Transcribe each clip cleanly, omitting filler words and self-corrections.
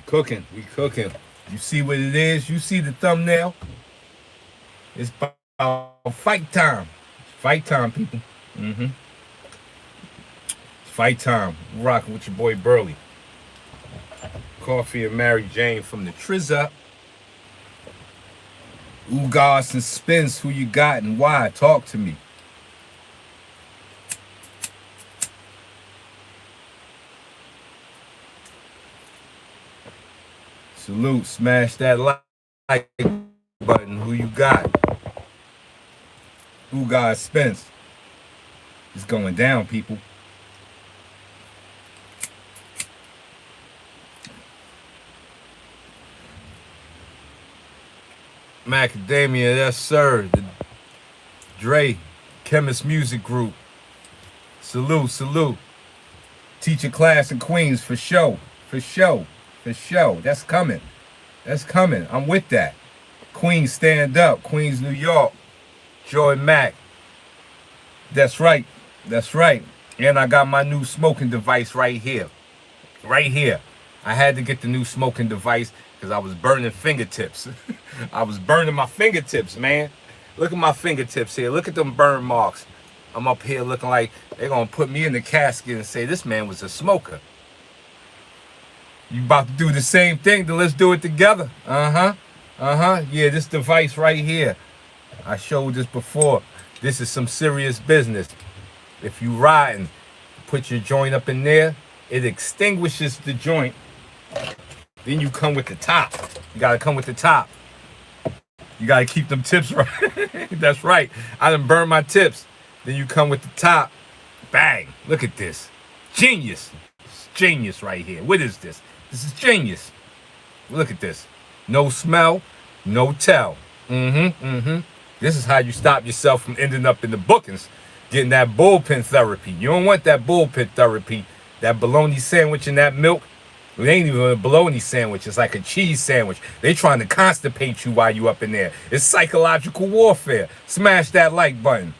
Cooking. We cooking. You see what it is? You see the thumbnail? It's about fight time. Fight time, people. It's fight time. We're rocking with your boy Burley. Coffee and Mary Jane from the Trizza. Ugas and Spence, who you got and why? Talk to me. Salute. Smash that like button. Who you got? Ugas Spence. It's going down, people. Macadamia, yes sir. The Dre Chemist Music Group. Salute, salute. Teaching class in Queens for show. For show. For show. That's coming. That's coming. I'm with that. Queens stand up. Queens, New York. Joy Mac. That's right. That's right. And I got my new smoking device right here. Right here. I had to get the new smoking device because I was burning fingertips. I was burning my fingertips, man. Look at my fingertips here. Look at them burn marks. I'm up here looking like they're going to put me in the casket and say this man was a smoker. You about to do the same thing, then let's do it together. Yeah, this device right here. I showed this before. This is some serious business. If you riding, put your joint up in there. It extinguishes the joint. Then you come with the top. You gotta come with the top. You gotta keep them tips right. That's right. I done burned my tips. Then you come with the top. Bang. Look at this. Genius. It's genius right here. What is this? This is genius. Look at this. No smell, no tell. This is how you stop yourself from ending up in the bookings, getting that bullpen therapy. You don't want that bullpen therapy. That bologna sandwich and that milk. It ain't even a bologna sandwich. It's like a cheese sandwich. They trying to constipate you while you up in there. It's psychological warfare. Smash that like button.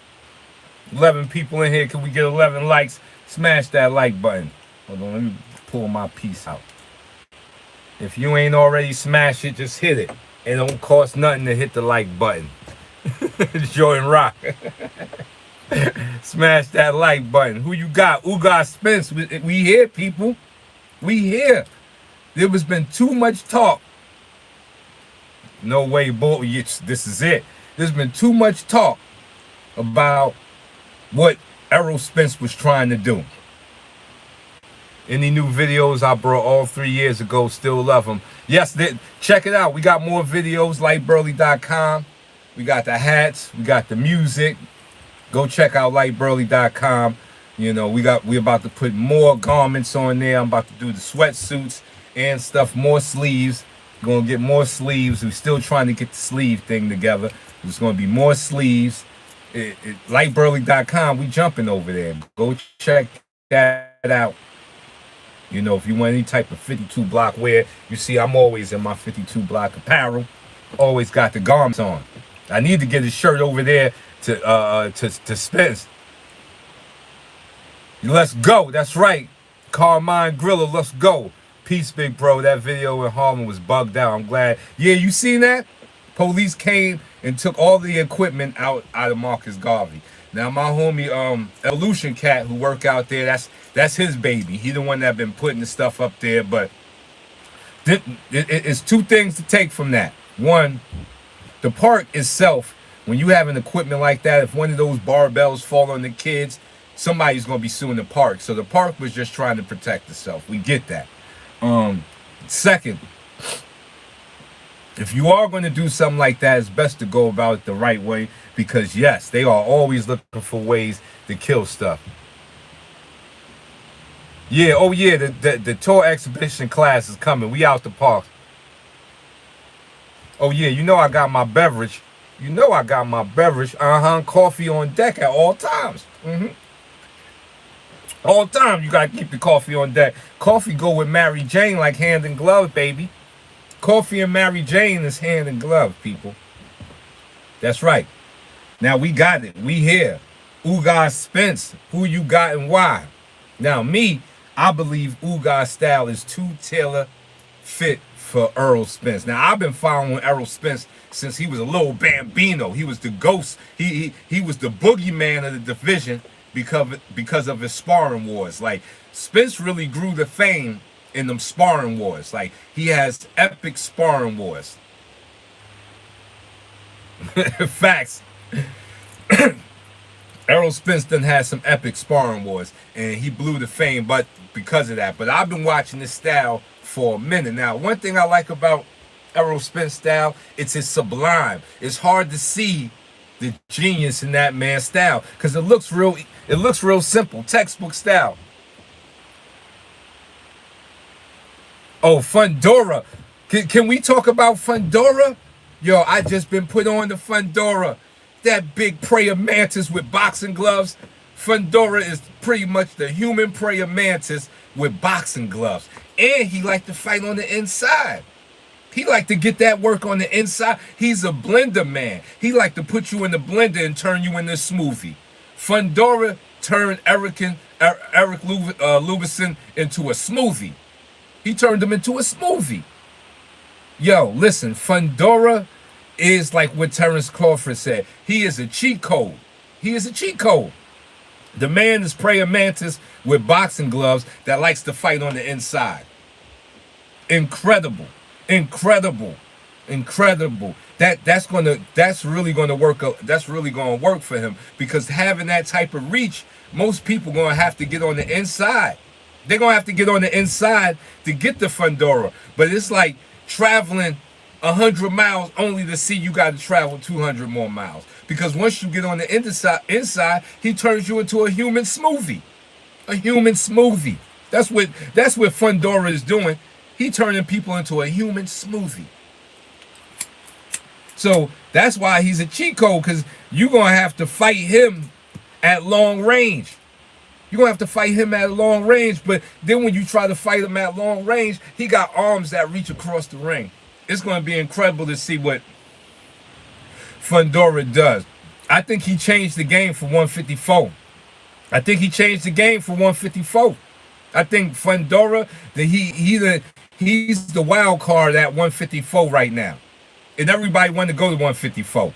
11 people in here. Can we get 11 likes? Smash that like button. Hold on. Let me pull my piece out. If you ain't already smashed it, just hit it. It don't cost nothing to hit the like button. Joy and Rock. Smash that like button. Who you got? Ugas Spence. We here, people. We here. There has been too much talk. No way, boy. This is it. There's been too much talk about what Errol Spence was trying to do. Any new videos I brought all 3 years ago, still love them. Yes, check it out. We got more videos, lightburley.com. We got the hats. We got the music. Go check out lightburley.com. You know, we about to put more garments on there. I'm about to do the sweatsuits and stuff, more sleeves. We're gonna get more sleeves. We're still trying to get the sleeve thing together. There's gonna be more sleeves. Lightburley.com, we jumping over there. Go check that out. You know, if you want any type of 52 block wear, you see I'm always in my 52 block apparel. Always got the garments on. I need to get a shirt over there to Spence. Let's go. That's right. Carmine Griller, let's go. Peace, big bro. That video in Harlem was bugged out. I'm glad. Yeah, you seen that? Police came and took all the equipment out of Marcus Garvey. Now my homie Evolution Cat who work out there, that's his baby. He the one that been putting the stuff up there. But it's two things to take from that. One, the park itself, when you have an equipment like that, if one of those barbells fall on the kids, somebody's gonna be suing the park. So the park was just trying to protect itself. We get that. Second, if you are going to do something like that, it's best to go about it the right way, because yes, they are always looking for ways to kill stuff. Yeah, oh yeah, the tour exhibition class is coming. We out the park. Oh yeah, you know I got my beverage. You know I got my beverage. Coffee on deck at all times. All the time, you gotta keep the coffee on deck. Coffee go with Mary Jane like hand and glove, baby. Coffee and Mary Jane is hand and glove, people. That's right. Now we got it. We here. Ugas Spence. Who you got and why? Now me, I believe Ugas style is too tailor fit for Errol Spence. Now I've been following Errol Spence since he was a little bambino. He was the ghost. He was the boogeyman of the division because of his sparring wars. Like Spence really grew to fame in them sparring wars. Like he has epic sparring wars. Facts. Errol Spence done had some epic sparring wars, and he blew the fame, but because of that. But I've been watching this style for a minute now. One thing I like about Errol Spence style, it's his sublime. It's hard to see the genius in that man's style because it looks real simple, textbook style. Oh, Fundora. Can we talk about Fundora? Yo, I just been put on the Fundora. That big prayer mantis with boxing gloves. Fundora is pretty much the human prayer mantis with boxing gloves. And he like to fight on the inside. He like to get that work on the inside. He's a blender man. He like to put you in the blender and turn you into a smoothie. Fundora turned Eric Lubison into a smoothie. He turned him into a smoothie. Yo, listen, Fundora is like what Terrence Crawford said. He is a cheat code. He is a cheat code. The man is prayer mantis with boxing gloves that likes to fight on the inside. Incredible. Incredible. Incredible. That's really gonna work. That's really gonna work for him because having that type of reach, most people gonna have to get on the inside. They're gonna have to get on the inside to get the Fundora. But it's like traveling 100 miles only to see you got to travel 200 more miles. Because once you get on the inside, he turns you into a human smoothie. A human smoothie. That's what Fundora is doing. He turning people into a human smoothie. So that's why he's a cheat code, because you're going to have to fight him at long range. You're going to have to fight him at long range, but then when you try to fight him at long range, he got arms that reach across the ring. It's going to be incredible to see what Fundora does. I think he changed the game for 154. I think he changed the game for 154. I think Fundora, he's the wild card at 154 right now. And everybody wanted to go to 154.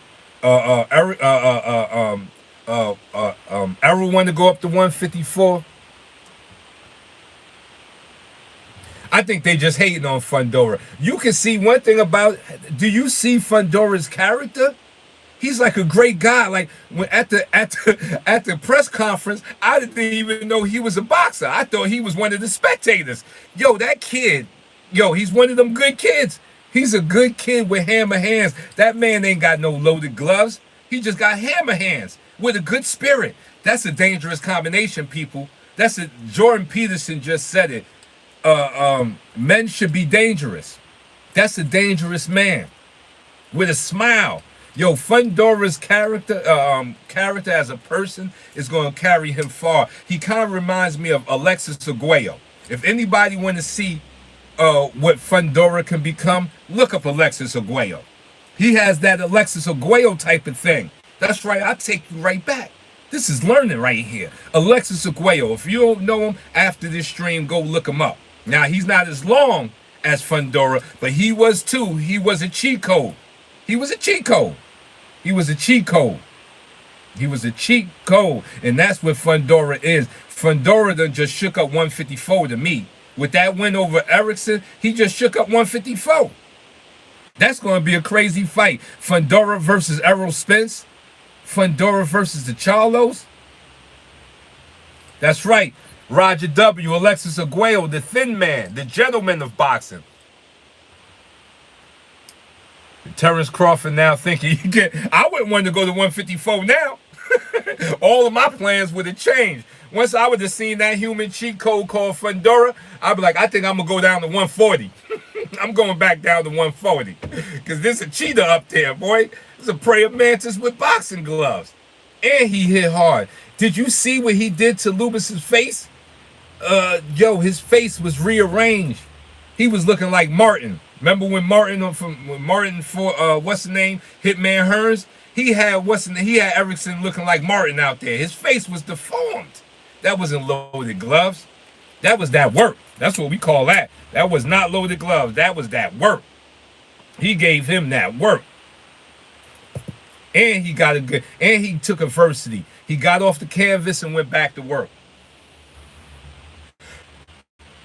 Errol wanted to go up to 154. I think they just hating on Fundora. You can see one thing about, do you see Fundora's character? He's like a great guy. Like when at the press conference, I didn't even know he was a boxer. I thought he was one of the spectators. Yo, that kid, he's one of them good kids. He's a good kid with hammer hands. That man ain't got no loaded gloves. He just got hammer hands with a good spirit. That's a dangerous combination, people. Jordan Peterson just said it. Men should be dangerous. That's a dangerous man with a smile. Yo, Fundora's character as a person is going to carry him far. He kind of reminds me of Alexis Arguello. If anybody want to see what Fundora can become, look up Alexis Arguello. He has that Alexis Arguello type of thing. That's right, I'll take you right back. This is learning right here. Alexis Arguello. If you don't know him, after this stream, go look him up. Now, he's not as long as Fundora, but he was too. He was a cheat code. He was a cheat code. He was a cheat code. He was a cheat code. And that's what Fundora is. Fundora done just shook up 154 to me. With that win over Erickson, he just shook up 154. That's going to be a crazy fight. Fundora versus Errol Spence. Fundora versus the Charlos. That's right. Roger W., Alexis Arguello, the thin man, the gentleman of boxing. Terrence Crawford now thinking, I wouldn't want to go to 154 now. All of my plans would have changed. Once I would have seen that human cheat code called Fundora, I'd be like, I think I'm going to go down to 140. I'm going back down to 140. Because there's a cheetah up there, boy. There's a prayer mantis with boxing gloves. And he hit hard. Did you see what he did to Lubis's face? His face was rearranged. He was looking like Martin. Remember when Martin for what's the name? Hitman Hearns? He had Erickson looking like Martin out there. His face was deformed. That wasn't loaded gloves. That was that work. That's what we call that. That was not loaded gloves. That was that work. He gave him that work. And he got a good, and he took adversity. He got off the canvas and went back to work.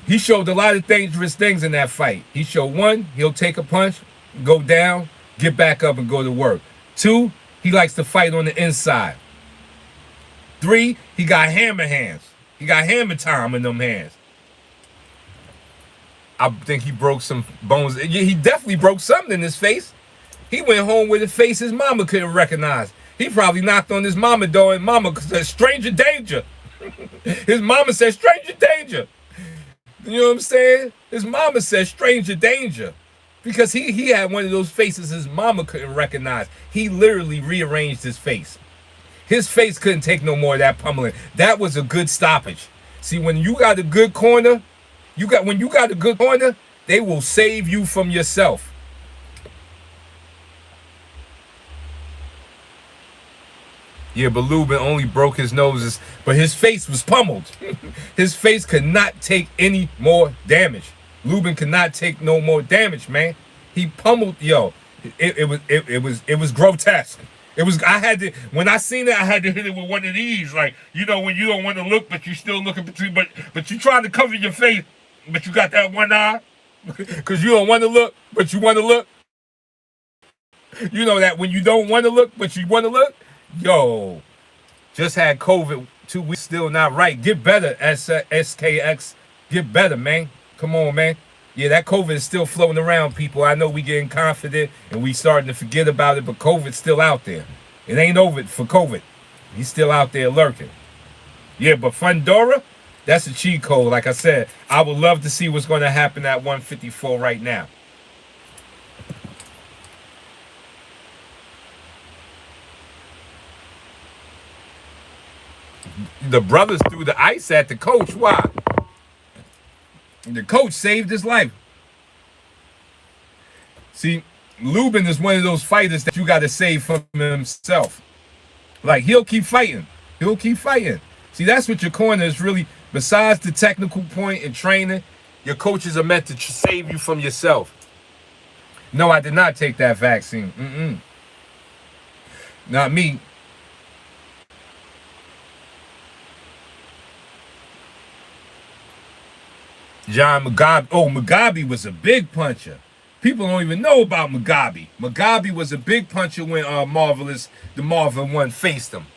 He showed a lot of dangerous things in that fight. He showed one, he'll take a punch, go down, get back up and go to work. Two, he likes to fight on the inside. Three, he got hammer hands. He got hammer time in them hands. I think he broke some bones. Yeah, he definitely broke something in his face. He went home with a face his mama couldn't recognize. He probably knocked on his mama door and mama said, stranger danger. His mama said, stranger danger. You know what I'm saying? His mama said, stranger danger. Because he had one of those faces his mama couldn't recognize. He literally rearranged his face. His face couldn't take no more of that pummeling. That was a good stoppage. See, when you got a good corner, when you got a good corner, they will save you from yourself. Yeah, but Lubin only broke his noses, but his face was pummeled. His face could not take any more damage. Lubin could not take no more damage, man. He pummeled, yo. It was grotesque. It was. I had to, when I seen it, I had to hit it with one of these, like, you know, when you don't want to look, but you still looking between, but you trying to cover your face, but you got that one eye, because you don't want to look, but you want to look. You know that when you don't want to look, but you want to look. Yo, just had COVID 2 weeks, still not right. Get better, SKX. Get better, man. Come on, man. Yeah, that COVID is still floating around, people. I know we getting confident and we starting to forget about it, but COVID's still out there. It ain't over for COVID. He's still out there lurking. Yeah, but Fundora, that's a cheat code. Like I said, I would love to see what's going to happen at 154 right now. The brothers threw the ice at the coach. Why? The coach saved his life. See, Lubin is one of those fighters that you got to save from himself. Like, he'll keep fighting. He'll keep fighting. See, that's what your corner is really, besides the technical point and training, your coaches are meant to save you from yourself. No, I did not take that vaccine. Not me. John Mugabe. Oh, Mugabe was a big puncher. People don't even know about Mugabe. Mugabe was a big puncher when the Marvel one faced him.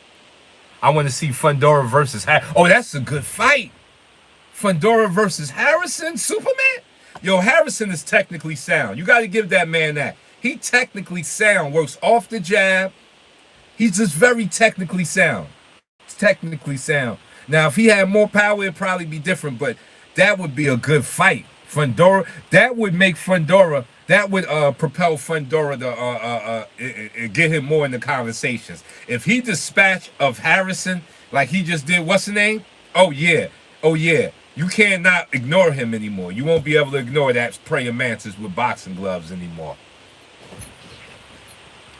I want to see Fundora versus Oh, that's a good fight. Fundora versus Harrison, Superman. Yo, Harrison is technically sound. You got to give that man that. He technically sound, works off the jab. He's just very technically sound. He's technically sound. Now, if he had more power, it'd probably be different, but that would be a good fight. Fundora, that would make Fundora, that would propel Fundora to get him more in the conversations. If he dispatched of Harrison like he just did, what's the name? Oh yeah. You cannot ignore him anymore. You won't be able to ignore that praying mantis with boxing gloves anymore.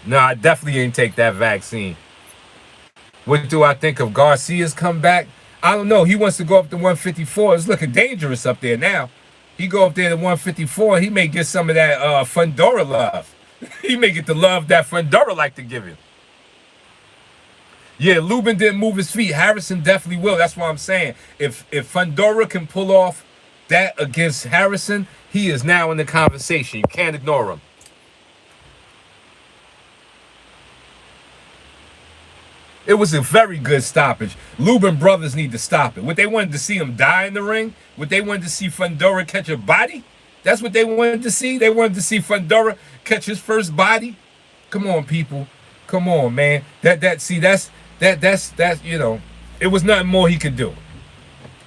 No, I definitely ain't take that vaccine. What do I think of Garcia's comeback? I don't know. He wants to go up to 154. It's looking dangerous up there now. He go up there to 154. He may get some of that Fundora love. He may get the love that Fundora like to give him. Yeah, Lubin didn't move his feet. Harrison definitely will. That's what I'm saying. If Fundora can pull off that against Harrison, he is now in the conversation. You can't ignore him. It was a very good stoppage. Lubin brothers need to stop it. What they wanted to see him die in the ring? What they wanted to see Fundora catch a body? That's what they wanted to see? They wanted to see Fundora catch his first body? Come on, people. Come on, man. That's you know, it was nothing more he could do.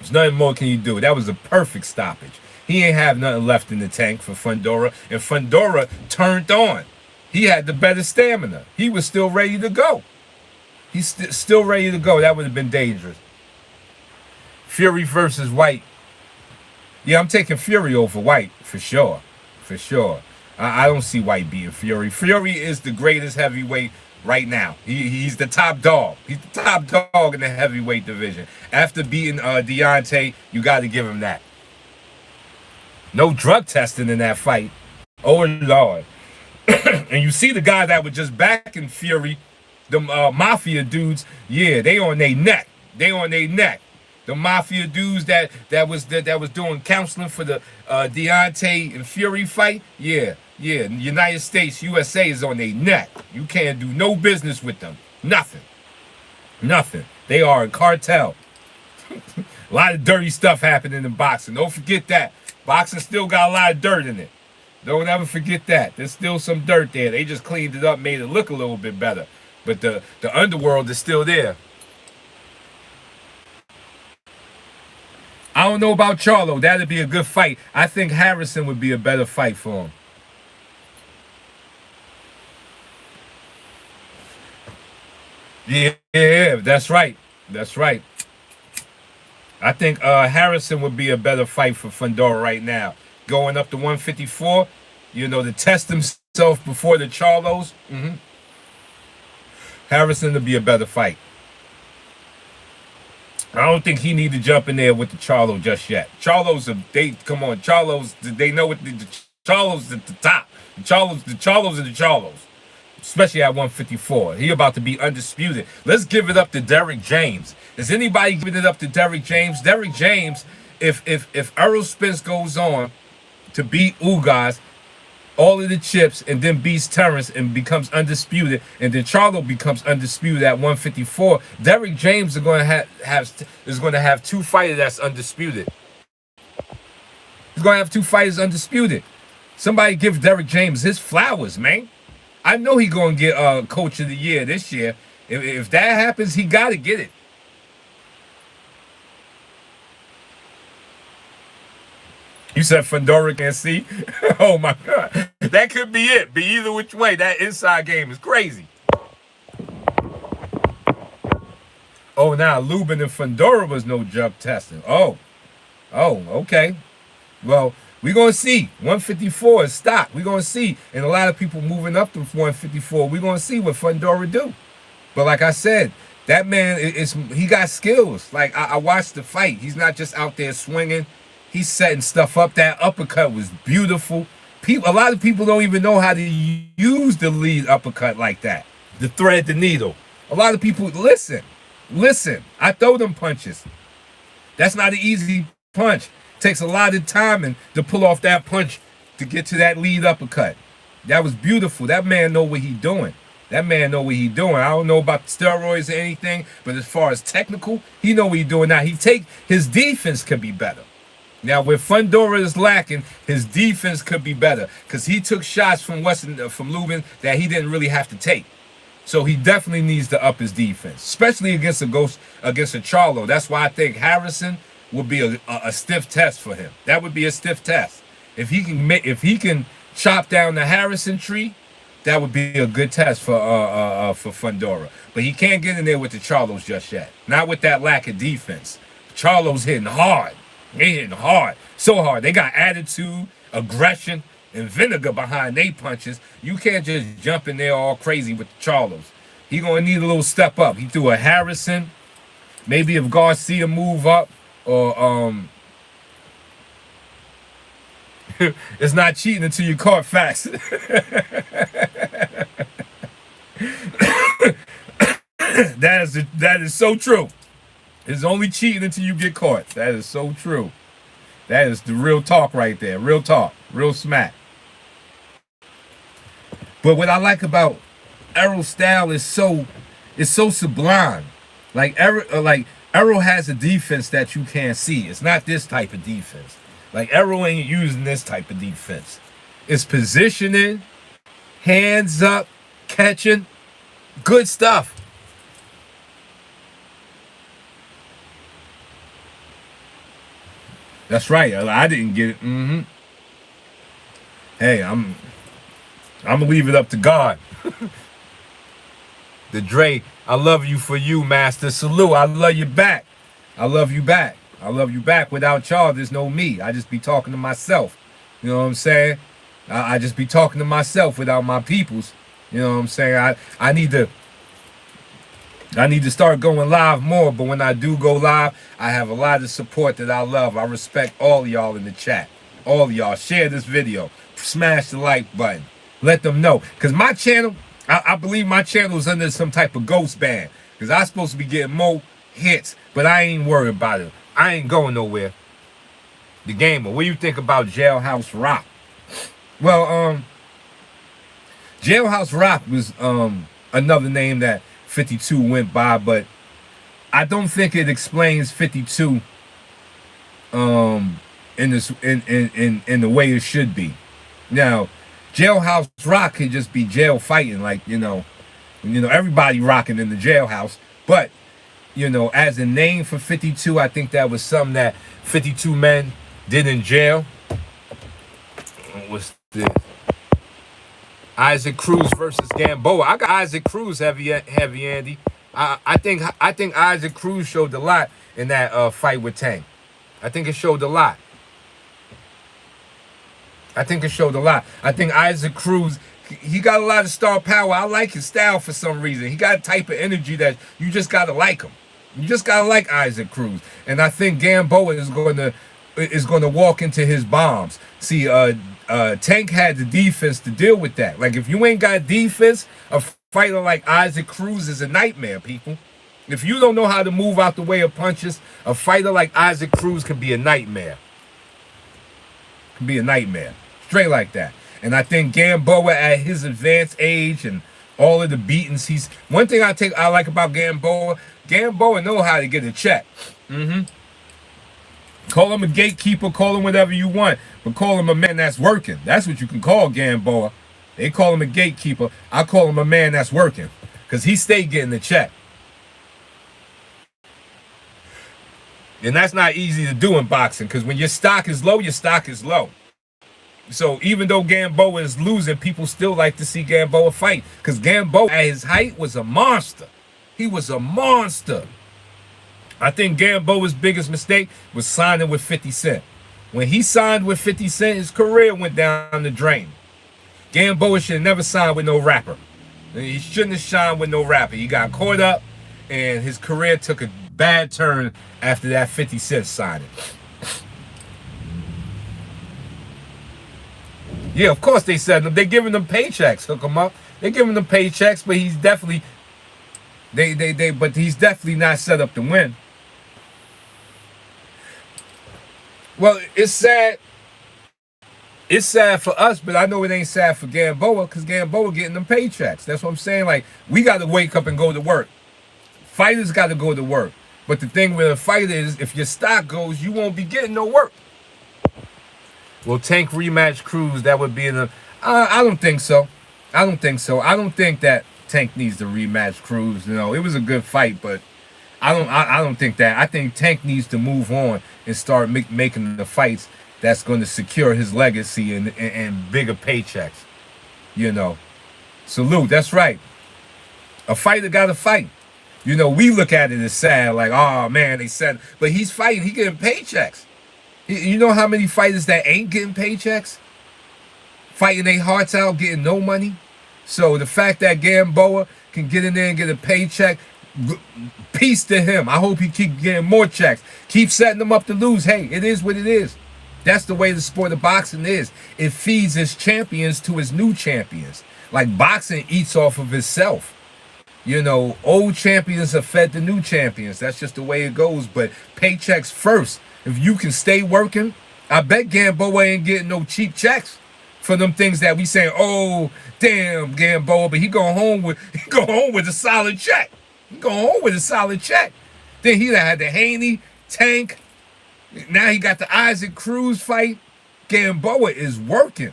There's nothing more can you do. That was a perfect stoppage. He ain't have nothing left in the tank for Fundora, and Fundora turned on. He had the better stamina. He was still ready to go. He's still ready to go. That would have been dangerous. Fury versus White. Yeah, I'm taking Fury over White for sure. For sure. I don't see White beating Fury. Fury is the greatest heavyweight right now. He's the top dog. He's the top dog in the heavyweight division. After beating Deontay, you got to give him that. No drug testing in that fight. Oh, Lord. And you see the guy that was just backing Fury, the Mafia dudes, yeah, they on their neck. They on their neck. The Mafia dudes that was doing counseling for the Deontay and Fury fight, yeah. United States, USA is on their neck. You can't do no business with them. Nothing. They are a cartel. A lot of dirty stuff happening in boxing. Don't forget that. Boxing still got a lot of dirt in it. Don't ever forget that. There's still some dirt there. They just cleaned it up, made it look a little bit better. But the underworld is still there. I don't know about Charlo. That'd be a good fight. I think Harrison would be a better fight for him. Yeah, that's right. I think Harrison would be a better fight for Fundora right now. Going up to 154, to test himself before the Charlos. Harrison would be a better fight. I don't think he need to jump in there with the Charlo just yet. Charlos, Charlos, they know what the Charlos at the top. The Charlos are the Charlos. Especially at 154. He about to be undisputed. Let's give it up to Derrick James. Is anybody giving it up to Derrick James? Derrick James, if Errol Spence goes on to beat Ugas, all of the chips, and then beats Terrence and becomes undisputed, and then Charlo becomes undisputed at 154, Derrick James is going to have two fighters that's undisputed. He's going to have two fighters undisputed. Somebody give Derrick James his flowers, man. I know he's going to get Coach of the Year this year. If that happens, he got to get it. You said Fundora can see? Oh, my God. That could be it. Be either which way. That inside game is crazy. Oh, now Lubin and Fundora was no drug testing. Oh, okay. Well, we're going to see. 154 is stock. We're going to see. And a lot of people moving up to 154. We're going to see what Fundora do. But like I said, that man, he got skills. Like, I watched the fight. He's not just out there swinging. He's setting stuff up. That uppercut was beautiful. A lot of people don't even know how to use the lead uppercut like that. To thread the needle. A lot of people, listen. I throw them punches. That's not an easy punch. Takes a lot of time to pull off that punch to get to that lead uppercut. That was beautiful. That man know what he doing. I don't know about the steroids or anything, but as far as technical, he know what he doing. Now, his defense could be better. Now, where Fundora is lacking, his defense could be better because he took shots from Lubin that he didn't really have to take. So he definitely needs to up his defense, especially against a Charlo. That's why I think Harrison would be a stiff test for him. That would be a stiff test. If he can chop down the Harrison tree, that would be a good test for Fundora. But he can't get in there with the Charlos just yet. Not with that lack of defense. Charlos hitting hard. They hitting hard. So hard. They got attitude, aggression, and vinegar behind their punches. You can't just jump in there all crazy with the Charlos. He gonna need a little step up. He threw a Harrison. Maybe if Garcia move up, or it's not cheating until you caught fast. That is so true. It's only cheating until you get caught. That is so true. That is the real talk right there. Real talk. Real smack. But what I like about Errol's style is so sublime. Like Errol has a defense that you can't see. It's not this type of defense. Like, Errol ain't using this type of defense. It's positioning, hands up, catching, good stuff. That's right. I didn't get it. Hey, I'm gonna leave it up to God. The Dre, I love you for you, Master. Salute. I love you back. I love you back. Without y'all, there's no me. I just be talking to myself. You know what I'm saying? I just be talking to myself without my peoples. You know what I'm saying? I need to start going live more, but when I do go live, I have a lot of support that I love. I respect all of y'all in the chat. All of y'all. Share this video. Smash the like button. Let them know. Because my channel, I believe my channel is under some type of ghost ban. Because I'm supposed to be getting more hits, but I ain't worried about it. I ain't going nowhere. The Gamer, what do you think about Jailhouse Rock? Well, Jailhouse Rock was another name that 52 went by, but I don't think it explains 52 in the way it should be. Now, Jailhouse Rock could just be jail fighting, like you know everybody rocking in the jailhouse. But as a name for 52, I think that was something that 52 men did in jail. What's this? Isaac Cruz versus Gamboa. I got Isaac Cruz heavy Andy. I think Isaac Cruz showed a lot in that fight with Tank. I think it showed a lot. I think Isaac Cruz, he got a lot of star power. I like his style for some reason. He got a type of energy that you just gotta like him. You just gotta like Isaac Cruz. And I think Gamboa is going to walk into his bombs. See, Tank had the defense to deal with that. Like, if you ain't got defense, a fighter like Isaac Cruz is a nightmare, people. If you don't know how to move out the way of punches, a fighter like Isaac Cruz can be a nightmare. Straight like that. And I think Gamboa, at his advanced age and all of the beatings, one thing I like about Gamboa know how to get a check. Call him a gatekeeper, call him whatever you want, but call him a man that's working. That's what you can call Gamboa. They call him a gatekeeper. I call him a man that's working, because he stayed getting the check. And that's not easy to do in boxing, because when your stock is low, your stock is low. So even though Gamboa is losing, people still like to see Gamboa fight, because Gamboa at his height was a monster. He was a monster. I think Gamboa's biggest mistake was signing with 50 Cent. When he signed with 50 Cent, his career went down the drain. Gamboa should have never signed with no rapper. He shouldn't have signed with no rapper. He got caught up, and his career took a bad turn after that 50 Cent signing. Yeah, of course they said they're giving them paychecks. Hook him up. They're giving them paychecks, but he's definitely but he's definitely not set up to win. Well, it's sad. It's sad for us, but I know it ain't sad for Gamboa, because Gamboa getting them paychecks. That's what I'm saying. Like, we got to wake up and go to work. Fighters got to go to work. But the thing with a fighter is, if your stock goes, you won't be getting no work. Well, Tank rematch Cruz, that would be I don't think so. I don't think that Tank needs to rematch Cruz. It was a good fight, but I don't think that. I think Tank needs to move on and start making the fights that's going to secure his legacy and bigger paychecks. Salute. That's right. A fighter got to fight. We look at it as sad, like, oh man, they said, but he's fighting. He getting paychecks. You know how many fighters that ain't getting paychecks? Fighting their hearts out, getting no money. So the fact that Gamboa can get in there and get a paycheck, peace to him. I hope he keep getting more checks. Keep setting them up to lose. Hey, it is what it is. That's the way the sport of boxing is. It feeds its champions to its new champions. Like boxing eats off of itself. Old champions are fed to new champions. That's just the way it goes. But paychecks first. If you can stay working, I bet Gamboa ain't getting no cheap checks for them things that we say, oh, damn, Gamboa, but he go home with a solid check. Then he had the Haney, Tank. Now he got the Isaac Cruz fight. Gamboa is working.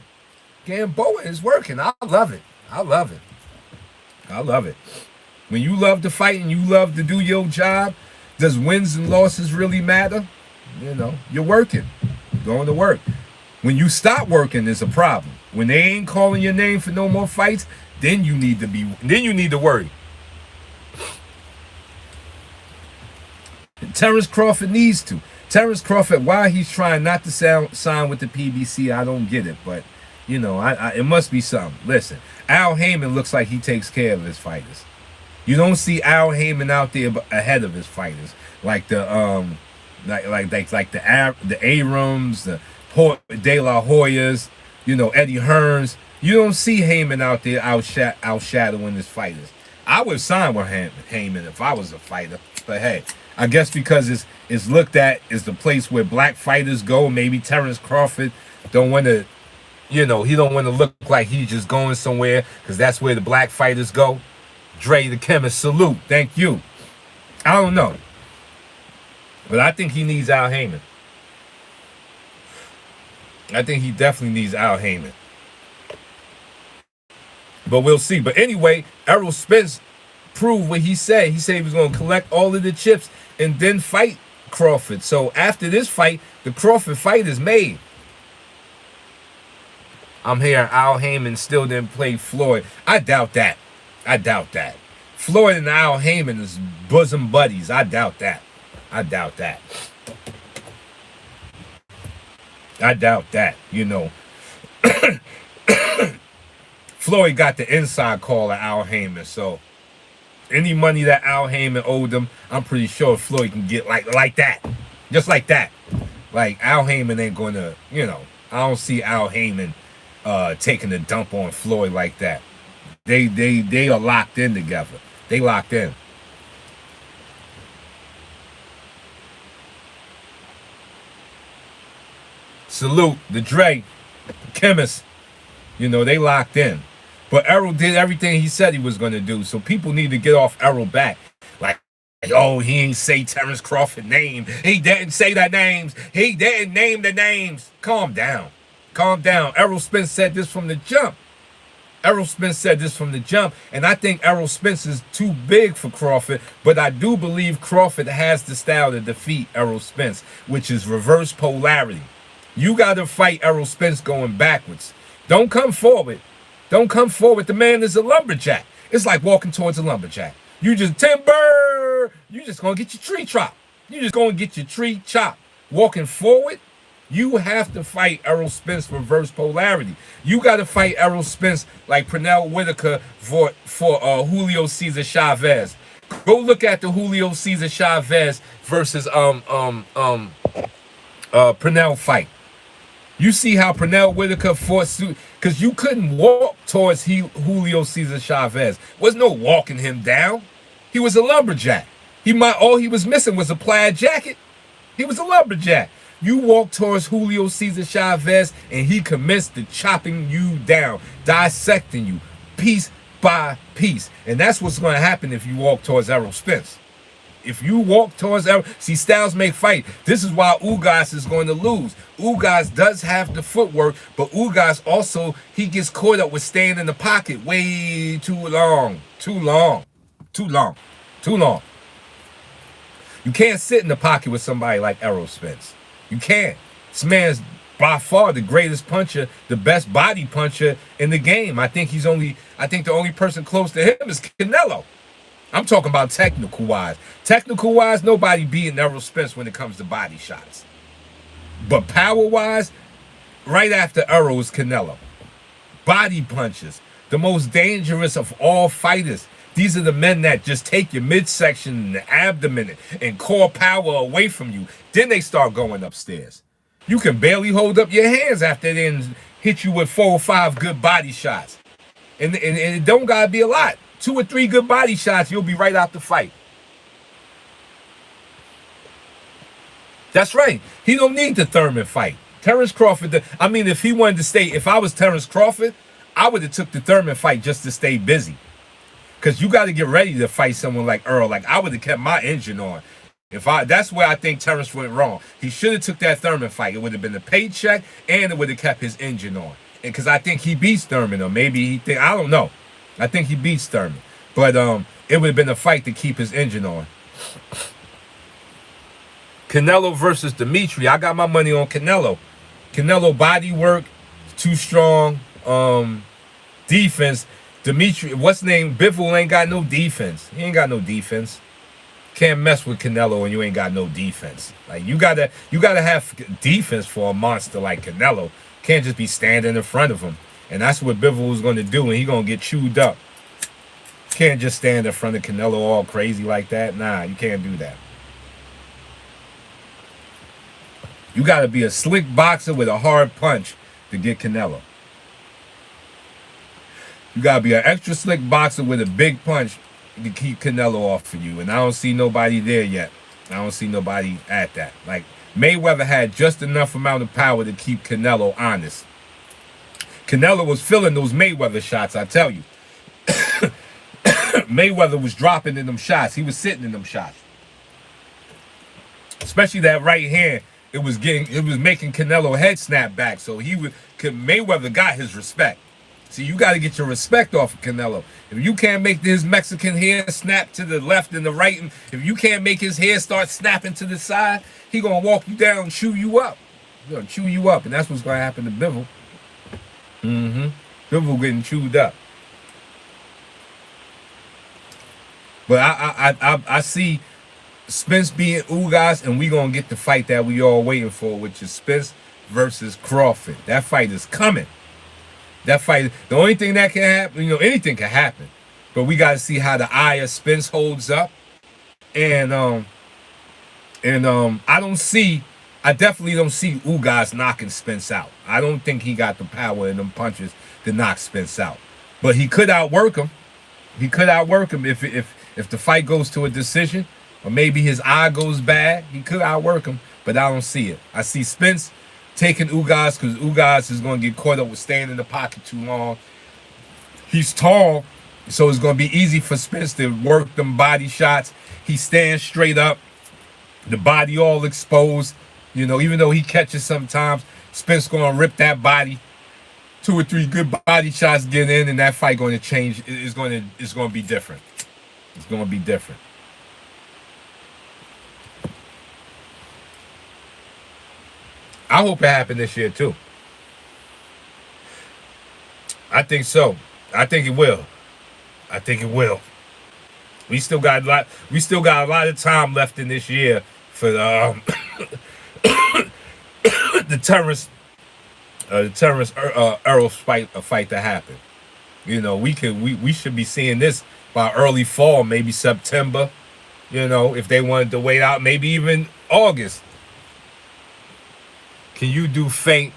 I love it. When you love to fight and you love to do your job, does wins and losses really matter? You're working. You're going to work. When you stop working, there's a problem. When they ain't calling your name for no more fights, then you need to worry. Terrence Crawford needs to. Terrence Crawford, why he's trying not to sign with the PBC, I don't get it. But You know, it must be something. Listen, Al Heyman looks like he takes care of his fighters. You don't see Al Heyman out there ahead of his fighters, like the Abrams, the De La Hoyas, you know, Eddie Hearns. You don't see Heyman out there outshadowing his fighters. I would sign with Heyman if I was a fighter, but hey, I guess because it's looked at as the place where black fighters go. Maybe Terrence Crawford don't want to, you know, he don't want to look like he's just going somewhere because that's where the black fighters go. Dre the Chemist, salute, thank you. I don't know, but I think he needs Al Heyman. I think he definitely needs Al Heyman. But we'll see. But anyway, Errol Spence proved what he said. He said he was going to collect all of the chips and then fight Crawford. So after this fight, the Crawford fight is made. I'm hearing Al Heyman still didn't play Floyd. I doubt that. I doubt that. Floyd and Al Heyman is bosom buddies. I doubt that. I doubt that. I doubt that, you know. Floyd got the inside call of Al Heyman, so any money that Al Heyman owed him, I'm pretty sure Floyd can get like that. Just like that. Like, Al Heyman ain't gonna, you know, I don't see Al Heyman taking a dump on Floyd like that. They are locked in together. They locked in. Salute the Dre, the Chemist. You know, they locked in. But Errol did everything he said he was going to do. So people need to get off Errol back. Like, oh, he ain't say Terrence Crawford name. He didn't say the names. He didn't name the names. Calm down. Calm down. Errol Spence said this from the jump. Errol Spence said this from the jump. And I think Errol Spence is too big for Crawford. But I do believe Crawford has the style to defeat Errol Spence, which is reverse polarity. You got to fight Errol Spence going backwards. Don't come forward. Don't come forward. The man is a lumberjack. It's like walking towards a lumberjack. You just timber. You just gonna get your tree chopped. You just gonna get your tree chopped. Walking forward, you have to fight Errol Spence reverse polarity. You got to fight Errol Spence like Pernell Whitaker for Julio Cesar Chavez. Go look at the Julio Cesar Chavez versus Pernell fight. You see how Pernell Whitaker fought suit because you couldn't walk towards Julio Cesar Chavez. Was no walking him down. He was a lumberjack. All he was missing was a plaid jacket. He was a lumberjack. You walk towards Julio Cesar Chavez and he commenced to chopping you down, dissecting you piece by piece. And that's what's going to happen if you walk towards Errol Spence. If you walk towards Errol, see, styles make fight. This is why Ugas is going to lose. Ugas does have the footwork, but Ugas also, he gets caught up with staying in the pocket way too long. Too long. Too long. Too long. You can't sit in the pocket with somebody like Errol Spence. You can't. This man's by far the greatest puncher, the best body puncher in the game. I think the only person close to him is Canelo. I'm talking about technical wise. Technical wise, nobody beating Errol Spence when it comes to body shots. But power wise, right after Errol is Canelo. Body punches, the most dangerous of all fighters. These are the men that just take your midsection and the abdomen and core power away from you. Then they start going upstairs. You can barely hold up your hands after they hit you with 4 or 5 good body shots. And it don't gotta be a lot. 2 or 3 good body shots, you'll be right out the fight. That's right. He don't need the Thurman fight. Terrence Crawford, if he wanted to stay, if I was Terrence Crawford, I would have took the Thurman fight just to stay busy. Because you got to get ready to fight someone like Earl. Like, I would have kept my engine on. That's where I think Terrence went wrong. He should have took that Thurman fight. It would have been a paycheck, and it would have kept his engine on. Because I think he beats Thurman, or maybe I don't know. I think he beats Thurman. But it would have been a fight to keep his engine on. Canelo versus Dimitri. I got my money on Canelo. Canelo body work, too strong. Defense. Dimitri, what's name? Bivol ain't got no defense. He ain't got no defense. Can't mess with Canelo when you ain't got no defense. Like, you gotta have defense for a monster like Canelo. Can't just be standing in front of him. And that's what Bivol was going to do, and he going to get chewed up. Can't just stand in front of Canelo all crazy like that. Nah, you can't do that. You got to be a slick boxer with a hard punch to get Canelo. You got to be an extra slick boxer with a big punch to keep Canelo off of you. And I don't see nobody there yet. I don't see nobody at that. Like, Mayweather had just enough amount of power to keep Canelo honest. Canelo was feeling those Mayweather shots, I tell you. Mayweather was dropping in them shots. He was sitting in them shots. Especially that right hand. It was making Canelo head snap back. So Mayweather got his respect. See, you got to get your respect off of Canelo. If you can't make his Mexican hair snap to the left and the right, and if you can't make his hair start snapping to the side, he gonna walk you down and chew you up. He's gonna chew you up, and that's what's gonna happen to Bivol. Bivol getting chewed up. But I see Spence being Ugas, and we gonna get the fight that we all waiting for, which is Spence versus Crawford. That fight is coming. That fight, the only thing that can happen, anything can happen, but we got to see how the eye of Spence holds up, and I definitely don't see Ugas knocking Spence out. I don't think he got the power in them punches to knock Spence out, but he could outwork him. He could outwork him if the fight goes to a decision, or maybe his eye goes bad. He could outwork him, but I don't see it. I see Spence taking Ugas, because Ugas is going to get caught up with staying in the pocket too long. He's tall, so it's going to be easy for Spence to work them body shots. He stands straight up, the body all exposed. Even though he catches sometimes, Spence going to rip that body. 2 or 3 good body shots get in, and that fight going to change. It's going to be different. It's going to be different. I hope it happened this year too. I think so. I think it will. I think it will. We still got a lot. We still got a lot of time left in this year for the Terrence Errol fight to happen. We should be seeing this by early fall, maybe September. If they wanted to wait out, maybe even August. Can you do feint?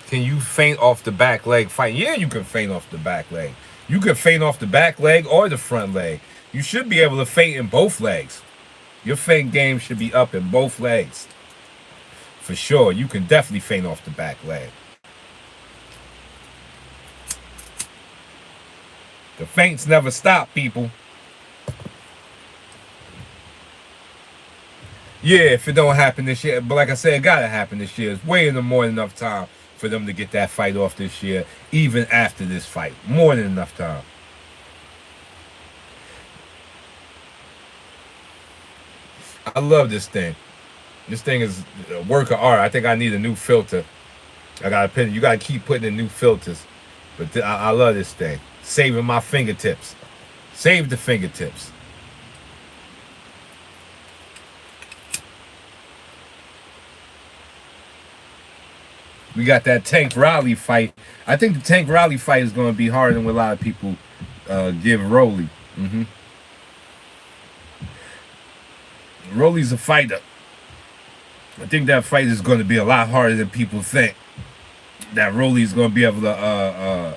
Can you feint off the back leg fight? Yeah, you can feint off the back leg. You can feint off the back leg or the front leg. You should be able to feint in both legs. Your feint game should be up in both legs. For sure, you can definitely feint off the back leg. The feints never stop, people. Yeah, if it don't happen this year, but like I said, it gotta happen this year. It's way more than enough time for them to get that fight off this year, even after this fight. More than enough time. I love this thing. This thing is a work of art. I think I need a new filter. You gotta keep putting in new filters. But I love this thing. Saving my fingertips. Save the fingertips. We got that Tank Riley fight. I think the Tank Riley fight is going to be harder than what a lot of people give Rolly. Rolly's a fighter. I think that fight is going to be a lot harder than people think. That Rolly is going to be able to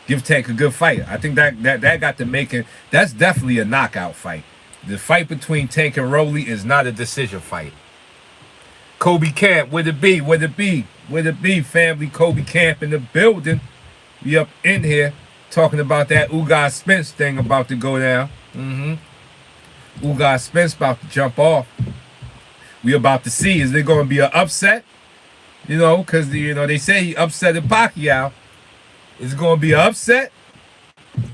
give Tank a good fight. I think that got to make it. That's definitely a knockout fight. The fight between Tank and Rolly is not a decision fight. Kobe Camp, where it be? Where it be? Where it be, family? Kobe Camp in the building. We up in here talking about that Ugas Spence thing about to go down. Ugas Spence about to jump off. We about to see, is there going to be an upset? Because they say he upset Pacquiao. Is it going to be an upset?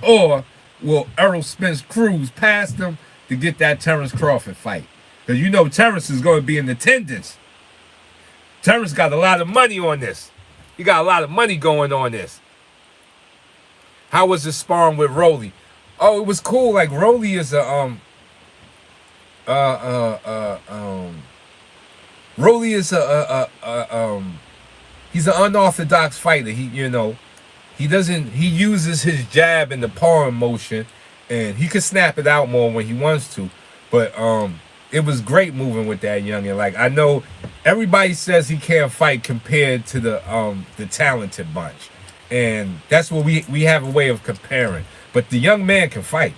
Or will Errol Spence cruise past him to get that Terrence Crawford fight? Because Terrence is going to be in attendance. Terrence got a lot of money on this. He got a lot of money going on this. How was the sparring with Rolly? Oh, it was cool. Like, Rolly is Rolly is He's an unorthodox fighter. He uses his jab and the palm motion, and he could snap it out more when he wants to. But it was great moving with that youngin. Like, I know everybody says he can't fight compared to the talented bunch, and that's what we have a way of comparing. But the young man can fight.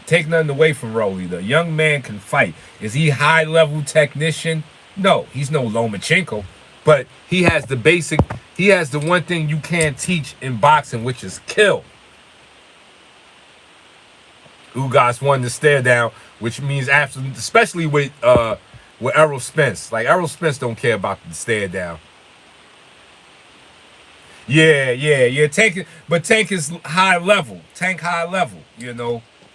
Take nothing away from Rolly. The young man can fight. Is he high level technician? No, he's no Lomachenko, but he has the basic. He has the one thing you can't teach in boxing, which is kill. Ugas won the stare down, which means absolutely, especially with Errol Spence. Like, Errol Spence don't care about the stare down. Yeah. Tank is high level. Tank high level.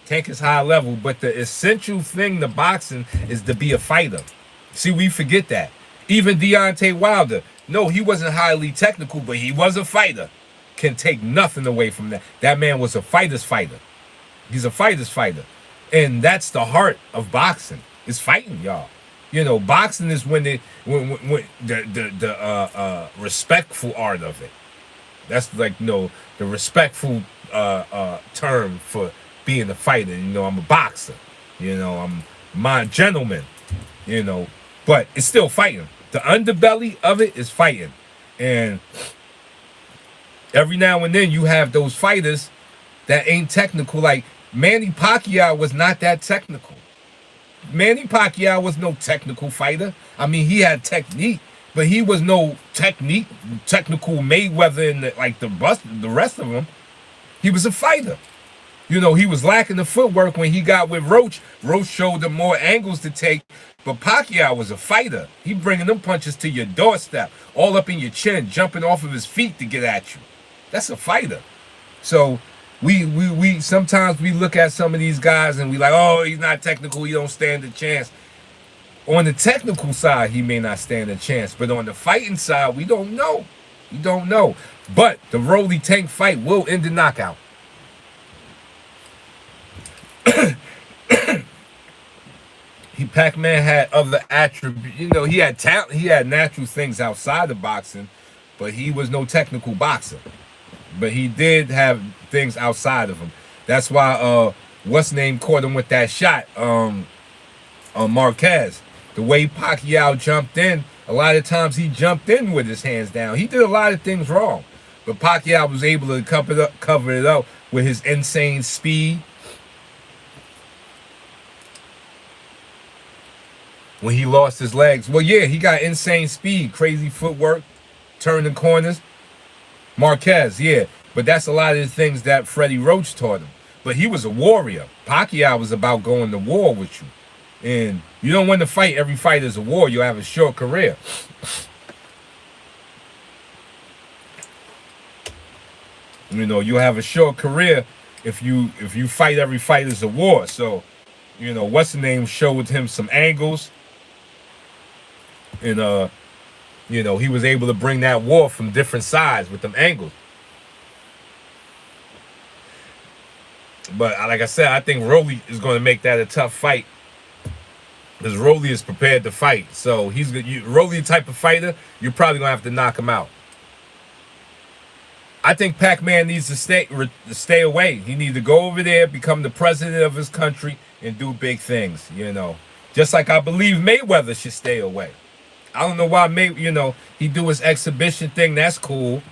Tank is high level. But the essential thing to boxing is to be a fighter. See, we forget that. Even Deontay Wilder, no, he wasn't highly technical, but he was a fighter. Can take nothing away from that. That man was a fighter's fighter. He's a fighter's fighter. And that's the heart of boxing. Is fighting, y'all. Boxing is when the respectful art of it. That's like, the respectful term for being a fighter. I'm a boxer. I'm my gentleman. But it's still fighting. The underbelly of it is fighting. And every now and then you have those fighters that ain't technical. Like, Manny Pacquiao was not that technical. Manny Pacquiao was no technical fighter. I mean, he had technique, but he was no technical Mayweather and the rest of them. He was a fighter. He was lacking the footwork when he got with Roach. Roach showed him more angles to take, but Pacquiao was a fighter. He bringing them punches to your doorstep, all up in your chin, jumping off of his feet to get at you. That's a fighter. So we sometimes we look at some of these guys and we like, oh, he's not technical, he don't stand a chance. On the technical side, he may not stand a chance, but on the fighting side, we don't know. We don't know. But the Rolly Tank fight will end the knockout. Pac-Man had other attributes. He had talent. He had natural things outside of boxing, but he was no technical boxer. But he did have things outside of him. That's why what's name caught him with that shot, Marquez. The way Pacquiao jumped in, a lot of times he jumped in with his hands down. He did a lot of things wrong, but Pacquiao was able to cover it up with his insane speed. When he lost his legs, well, yeah, he got insane speed, crazy footwork, turning corners. Marquez, yeah, but that's a lot of the things that Freddie Roach taught him. But he was a warrior. Pacquiao was about going to war with you. And you don't win the fight. Every fight is a war. You'll have a short career. You'll have a short career if you fight every fight is a war. So, what's the name showed him some angles. And he was able to bring that war from different sides with them angles. But like I said, I think Rolly is going to make that a tough fight. Because Rolly is prepared to fight. So Rolly type of fighter, you're probably going to have to knock him out. I think Pac-Man needs to stay away. He needs to go over there, become the president of his country, and do big things, Just like I believe Mayweather should stay away. I don't know why he do his exhibition thing. That's cool.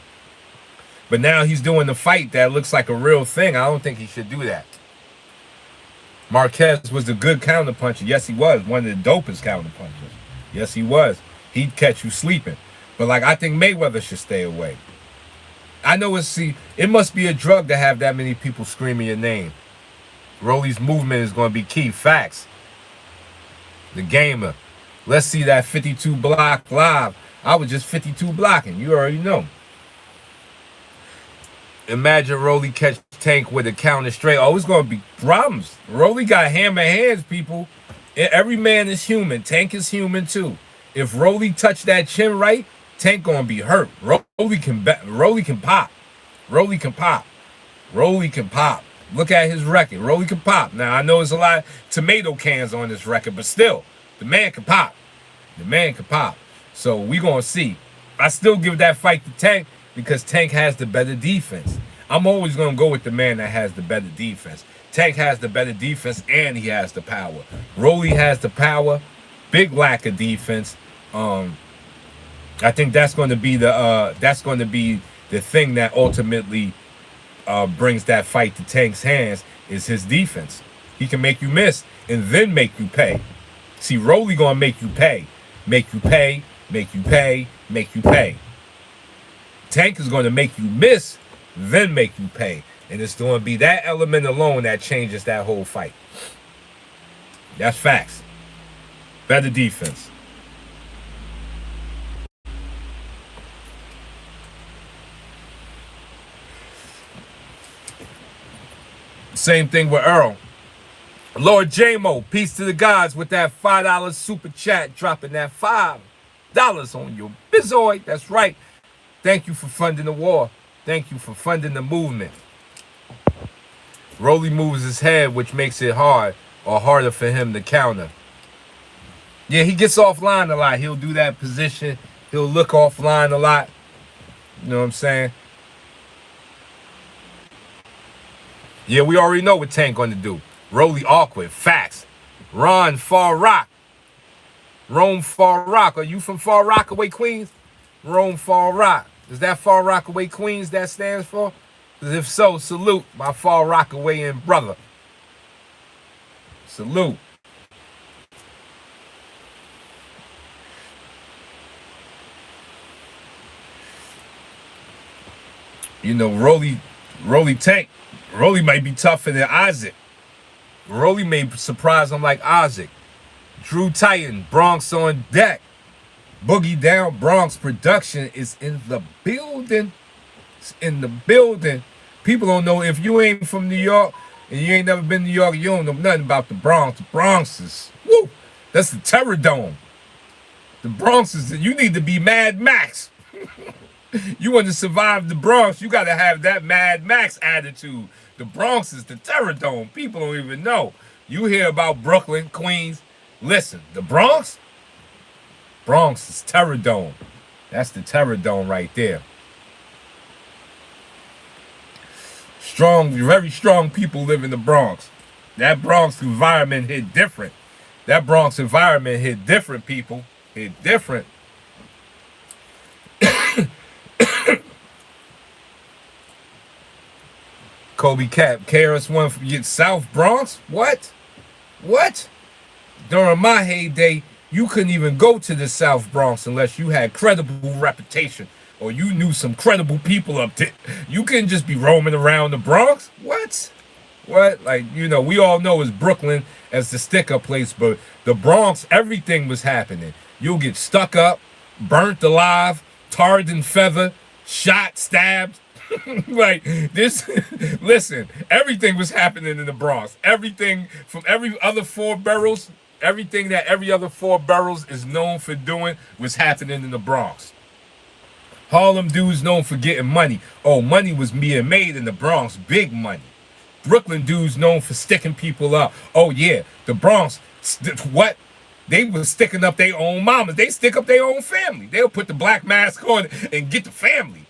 But now he's doing the fight that looks like a real thing. I don't think he should do that. Marquez was a good counterpuncher. Yes, he was. One of the dopest counterpunchers. Yes, he was. He'd catch you sleeping. But I think Mayweather should stay away. I know it must be a drug to have that many people screaming your name. Rolly's movement is going to be key. Facts. The gamer. Let's see that 52 block live. I was just 52 blocking. You already know. Imagine Rolly catch Tank with a counter straight. Oh, it's going to be problems. Rolly got hammer hands, people. Every man is human. Tank is human, too. If Rolly touch that chin right, Tank going to be hurt. Rolly can pop. Rolly can pop. Rolly can pop. Look at his record. Rolly can pop. Now, I know there's a lot of tomato cans on this record, but still, the man can pop. The man can pop. So we going to see. I still give that fight to Tank because Tank has the better defense. I'm always going to go with the man that has the better defense. Tank has the better defense and he has the power. Rolly has the power, big lack of defense. I think that's going to be the thing that ultimately brings that fight to Tank's hands is his defense. He can make you miss and then make you pay. See, Rolly gonna make you pay, make you pay, make you pay, make you pay. Tank is gonna make you miss, then make you pay, and it's gonna be that element alone that changes that whole fight. That's facts. Better defense. Same thing with Earl. Lord JMO, peace to the gods with that $5 super chat, dropping that $5 on your bizoid. That's right. Thank you for funding the war. Thank you for funding the movement. Rolly moves his head, which makes it hard or harder for him to counter. Yeah, he gets offline a lot. He'll do that position. He'll look offline a lot. You know what I'm saying? Yeah, we already know what Tank gonna do. Rolly awkward. Facts. Ron Far Rock. Rome Far Rock. Are you from Far Rockaway, Queens? Rome Far Rock. Is that Far Rockaway, Queens that stands for? Because if so, salute my Far Rockawayan brother. Salute. You know, Rolly Tank. Rolly might be tougher than Isaac. Rolly may surprise him like Isaac. Drew Titan, Bronx on deck. Boogie Down Bronx production is in the building. It's in the building. People don't know, if you ain't from New York and you ain't never been to New York, you don't know nothing about the Bronx. The Bronx is, woo, that's the Terror Dome. The Bronx is, you need to be Mad Max. You want to survive the Bronx, you got to have that Mad Max attitude. The Bronx is the Terror Dome. People don't even know. You hear about Brooklyn, Queens. Listen, the Bronx is Terror Dome. That's the Terror Dome right there. Strong, very strong people live in the Bronx. That Bronx environment hit different. That Bronx environment hit different, people. Hit different. Kobe Cap, KRS-One from South Bronx? What? During my heyday, you couldn't even go to the South Bronx unless you had credible reputation or you knew some credible people up there. You couldn't just be roaming around the Bronx. What? Like, you know, we all know it's Brooklyn as the stick-up place, but the Bronx, everything was happening. You'll get stuck up, burnt alive, tarred and feathered, shot, stabbed. Like this, listen, everything was happening in the Bronx. Everything from every other four boroughs, everything that every other four boroughs is known for doing was happening in the Bronx. Harlem dudes known for getting money. Oh, money was being made in the Bronx, big money. Brooklyn dudes known for sticking people up. Oh yeah, the Bronx, what? They was sticking up their own mamas. They stick up their own family. They'll put the black mask on and get the family.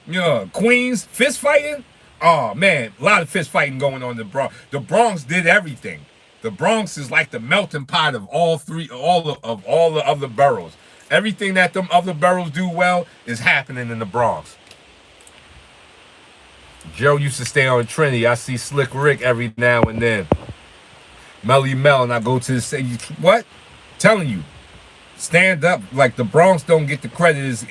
You know, Queens, fist fighting? Oh man, a lot of fist fighting going on in the Bronx. The Bronx did everything. The Bronx is like the melting pot of all the other boroughs. Everything that them other boroughs do well is happening in the Bronx. Joe used to stay on Trinity. I see Slick Rick every now and then. Melly Mel, and I go to the city. What? Telling you. Stand up, like the Bronx don't get the credit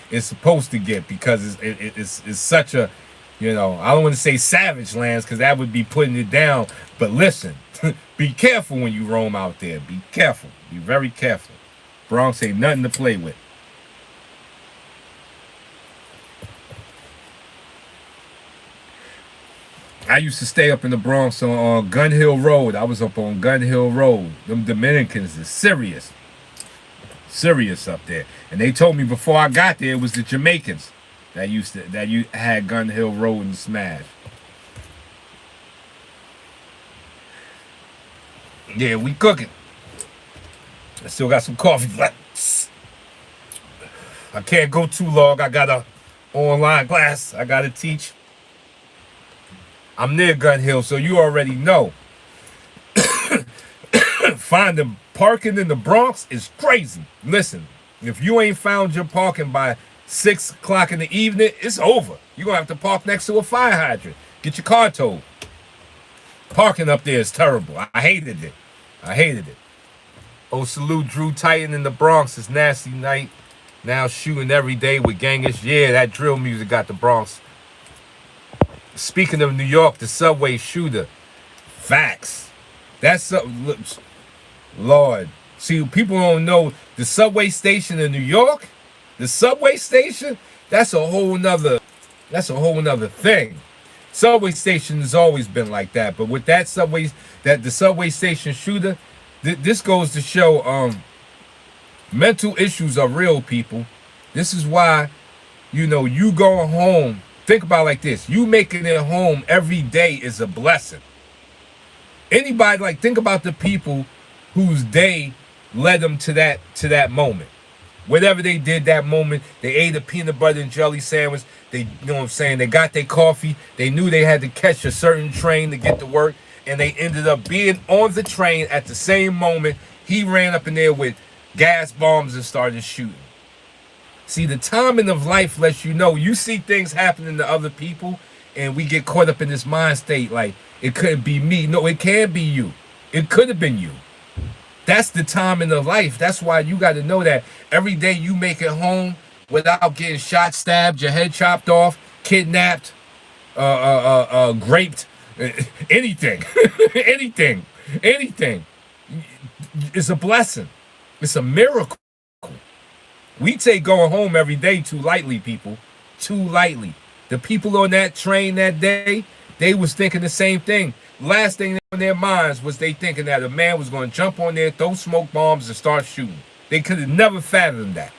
it's supposed to get because it's such a, you know, I don't want to say savage lands because that would be putting it down. But listen, be careful when you roam out there. Be careful. Be very careful. Bronx ain't nothing to play with. I used to stay up in the Bronx on Gun Hill Road. I was up on Gun Hill Road. Them Dominicans is serious. Serious up there. And they told me before I got there it was the Jamaicans that you had Gun Hill Road and smash. Yeah, we cooking. I still got some coffee left. I can't go too long. I got a online class I gotta teach. I'm near Gun Hill, so you already know. Finding parking in the Bronx is crazy. Listen, if you ain't found your parking by 6 o'clock in the evening, it's over. You're gonna have to park next to a fire hydrant. Get your car towed. Parking up there is terrible. I hated it. I hated it. Oh, salute Drew Titan in the Bronx. It's Nasty Night. Now shooting every day with Gangish. Yeah, that drill music got the Bronx. Speaking of New York, the subway shooter. Facts. That's Lord. See, people don't know the subway station in New York. The subway station. That's a whole nother thing. Subway station has always been like that, but with that the subway station shooter, this goes to show mental issues are real, people. This is why, you going home. Think about it like this: you making it home every day is a blessing. Anybody, think about the people whose day led them to that moment. Whatever they did that moment, they ate a peanut butter and jelly sandwich. They, they got their coffee. They knew they had to catch a certain train to get to work, and they ended up being on the train at the same moment. He ran up in there with gas bombs and started shooting. See, the timing of life lets you know. You see things happening to other people, and we get caught up in this mind state like it couldn't be me. No, it can be you. It could have been you. That's the timing of life. That's why you got to know that every day you make it home without getting shot, stabbed, your head chopped off, kidnapped, raped, anything, anything. It's a blessing. It's a miracle. We take going home every day too lightly, people. Too lightly. The people on that train that day, they was thinking the same thing. Last thing on their minds was they thinking that a man was going to jump on there, throw smoke bombs, and start shooting. They could have never fathomed that.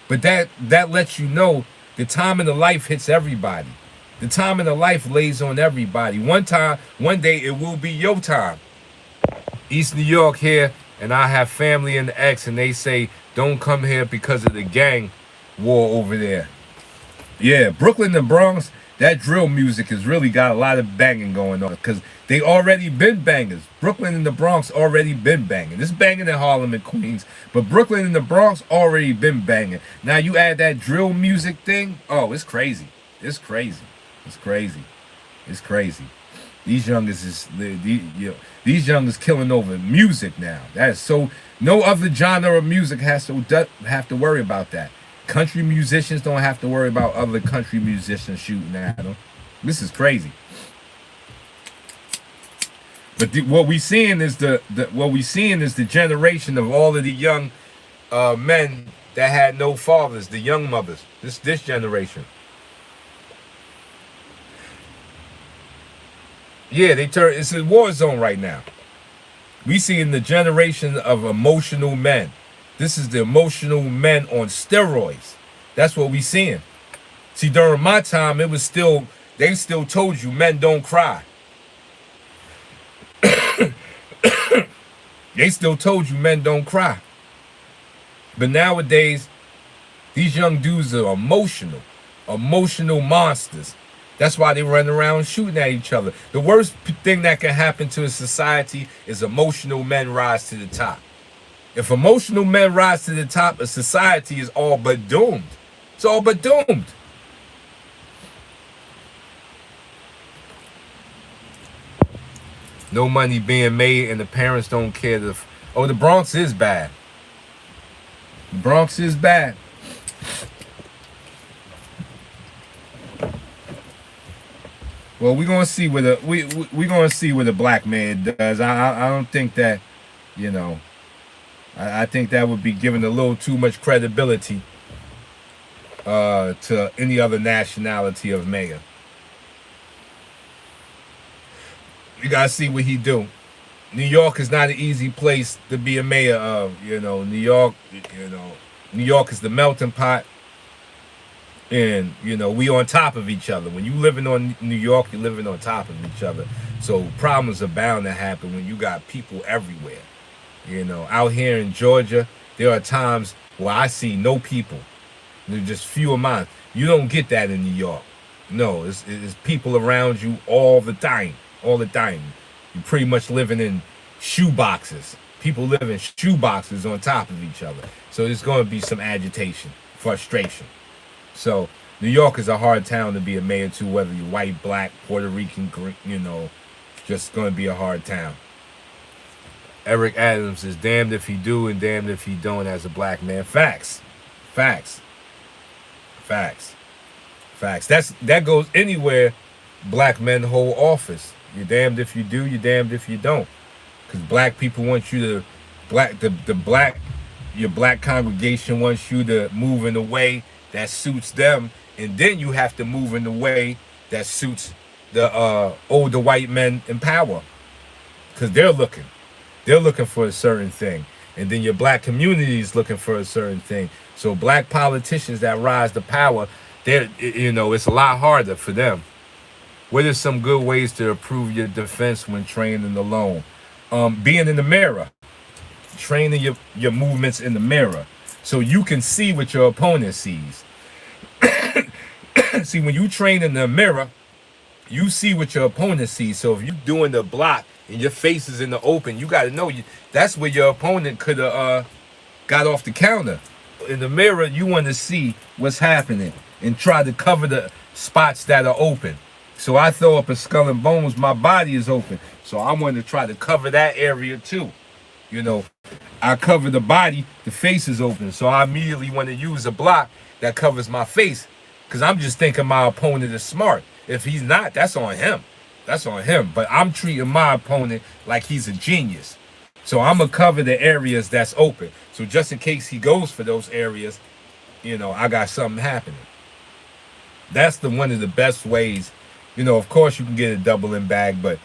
But that lets you know the time in the life hits everybody. The time in the life lays on everybody. One day, it will be your time. East New York here, and I have family in the X, and they say, don't come here because of the gang war over there. Yeah, Brooklyn and Bronx, that drill music has really got a lot of banging going on because they already been bangers. Brooklyn and the Bronx already been banging. It's banging in Harlem and Queens, but Brooklyn and the Bronx already been banging. Now you add that drill music thing, oh, it's crazy. It's crazy. It's crazy. It's crazy. These youngers these youngers killing over music now. That is so. No other genre of music have to worry about that. Country musicians don't have to worry about other country musicians shooting at them. This is crazy. But what we seeing is the generation of all of the young men that had no fathers, the young mothers. This generation. Yeah, it's a war zone right now. We seeing the generation of emotional men. This is the emotional men on steroids. That's what we seeing. See, during my time, they still told you men don't cry. They still told you men don't cry. But nowadays, these young dudes are emotional monsters. That's why they run around shooting at each other. The worst thing that can happen to a society is emotional men rise to the top. If emotional men rise to the top, a society is all but doomed. It's all but doomed. No money being made and the parents don't care. The Bronx is bad. The Bronx is bad. Well, we're gonna see what a black man does. I don't think that, I think that would be giving a little too much credibility to any other nationality of mayor. You gotta see what he do. New York is not an easy place to be a mayor of. New York is the melting pot. And, we on top of each other. When you living on New York, you're living on top of each other. So problems are bound to happen when you got people everywhere. Out here in Georgia, there are times where I see no people. There's just few amounts. You don't get that in New York. No, it's people around you all the time. All the time. You're pretty much living in shoe boxes. People live in shoe boxes on top of each other. So there's going to be some agitation, frustration. So New York is a hard town to be a mayor to, whether you're white, black, Puerto Rican, you know, just going to be a hard town. Eric Adams is damned if he do and damned if he don't as a black man. Facts. Facts. Facts. Facts. That goes anywhere black men hold office. You're damned if you do, you're damned if you don't. Because black people want you to, your black congregation wants you to move in a way that suits them, and then you have to move in a way that suits the older white men in power. Because they're looking for a certain thing. And then your black community is looking for a certain thing. So black politicians that rise to power, it's a lot harder for them. What are some good ways to improve your defense when training alone? Being in the mirror. Training your movements in the mirror. So you can see what your opponent sees. See, when you train in the mirror, you see what your opponent sees. So if you're doing the block and your face is in the open, you got to know that's where your opponent could have got off the counter. In the mirror, you want to see what's happening and try to cover the spots that are open. So I throw up a skull and bones, my body is open. So I want to try to cover that area too. You know, I cover the body, the face is open. So I immediately want to use a block that covers my face, because I'm just thinking my opponent is smart. If he's not, that's on him. That's on him. But I'm treating my opponent like he's a genius. So I'm going to cover the areas that's open. So just in case he goes for those areas, I got something happening. That's one of the best ways. Of course you can get a doubling bag, but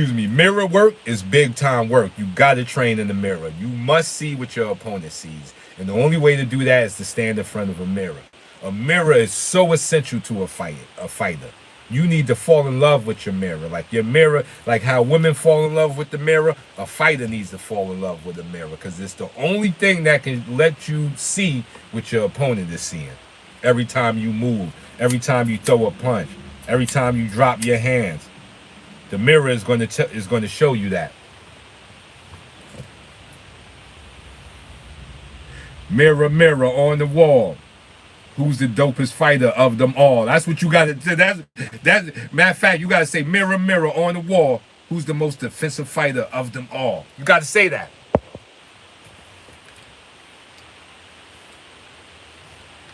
mirror work is big time work. You got to train in the mirror. You must see what your opponent sees. And the only way to do that is to stand in front of a mirror. A mirror is so essential to a fighter. You need to fall in love with your mirror. Like your mirror, like how women fall in love with the mirror, a fighter needs to fall in love with the mirror, because it's the only thing that can let you see what your opponent is seeing. Every time you move, every time you throw a punch, every time you drop your hands, the mirror is going to show you that. Mirror, mirror on the wall, who's the dopest fighter of them all? That's what you got to say. That's matter of fact, you got to say, mirror, mirror on the wall, who's the most defensive fighter of them all? You got to say that.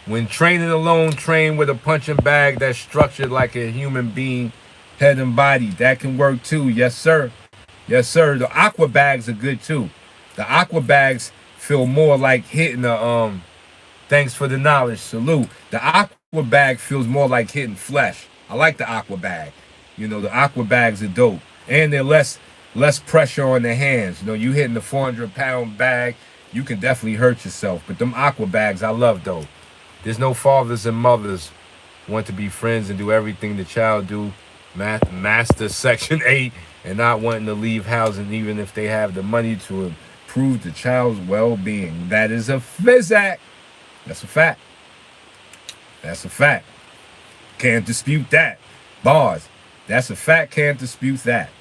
When training alone, train with a punching bag that's structured like a human being, head and body. That can work too. Yes, sir. Yes, sir. The aqua bags are good too. The aqua bags feel more like hitting the thanks for the knowledge, salute. The aqua bag feels more like hitting flesh. I like the aqua bag. The aqua bags are dope. And they're less pressure on the hands. You hitting the 400-pound bag, you can definitely hurt yourself. But them aqua bags, I love though. There's no fathers and mothers want to be friends and do everything the child do. Master Section 8 and not wanting to leave housing even if they have the money to improve the child's well-being. That is a physac. That's a fact. That's a fact. Can't dispute that. Bars. That's a fact. Can't dispute that.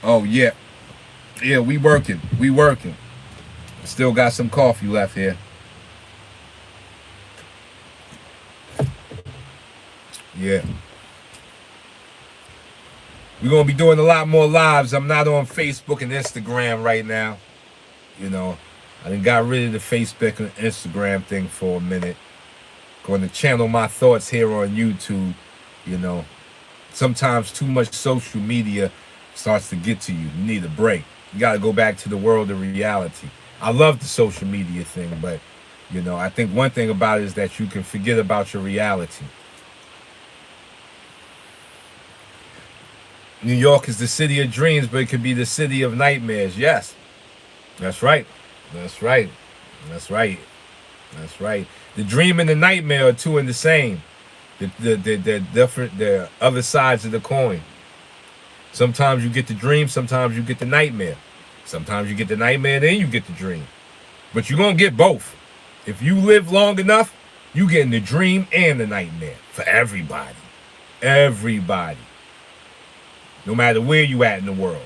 Oh, yeah. Yeah, we working. We working. Still got some coffee left here. Yeah. We're going to be doing a lot more lives. I'm not on Facebook and Instagram right now. I done got rid of the Facebook and Instagram thing for a minute. Going to channel my thoughts here on YouTube. Sometimes too much social media starts to get to you. You need a break. You got to go back to the world of reality. I love the social media thing, but, I think one thing about it is that you can forget about your reality. New York is the city of dreams, but it could be the city of nightmares. Yes, that's right. That's right. That's right. That's right. The dream and the nightmare are two and the same. The different, the other sides of the coin. Sometimes you get the dream, sometimes you get the nightmare. Sometimes you get the nightmare, then you get the dream. But you're gonna get both. If you live long enough, you getting the dream and the nightmare for everybody. Everybody. No matter where you at in the world.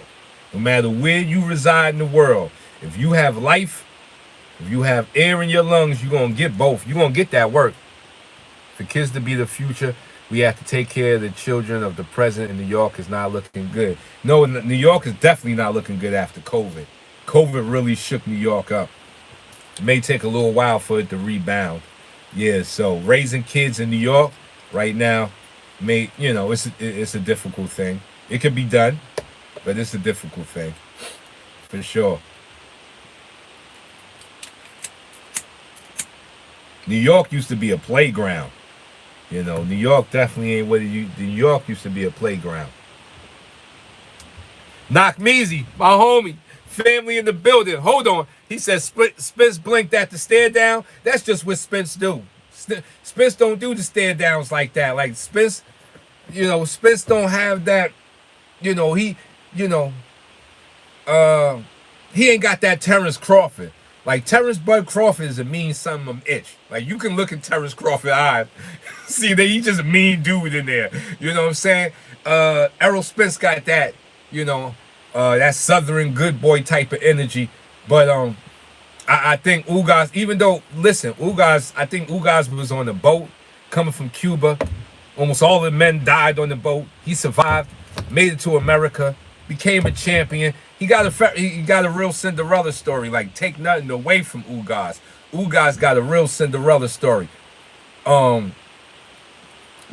No matter where you reside in the world. If you have life, if you have air in your lungs, you're gonna get both. You're gonna get that work. For kids to be the future, we have to take care of the children of the present, and New York is not looking good. No, New York is definitely not looking good after COVID. COVID really shook New York up. It may take a little while for it to rebound. Yeah, so raising kids in New York right now, it's a difficult thing. It can be done, but it's a difficult thing, for sure. New York used to be a playground. New York definitely ain't what it used. New York used to be a playground. Knock Measy, my homie, family in the building. Hold on. He says Spence blinked at the stare down. That's just what Spence do. Spence don't do the stare downs like that. Like Spence, Spence don't have that. He ain't got that Terrence Crawford. Like Terrence Bud Crawford is a mean son of an itch. Like you can look at Terrence Crawford's eyes, see that he's just a mean dude in there. You know what I'm saying? Errol Spence got that, that Southern good boy type of energy. But I think Ugas, even though, listen, I think Ugas was on the boat coming from Cuba. Almost all the men died on the boat. He survived, made it to America, became a champion. He got a real Cinderella story. Like, take nothing away from Ugas. Ugas got a real Cinderella story. But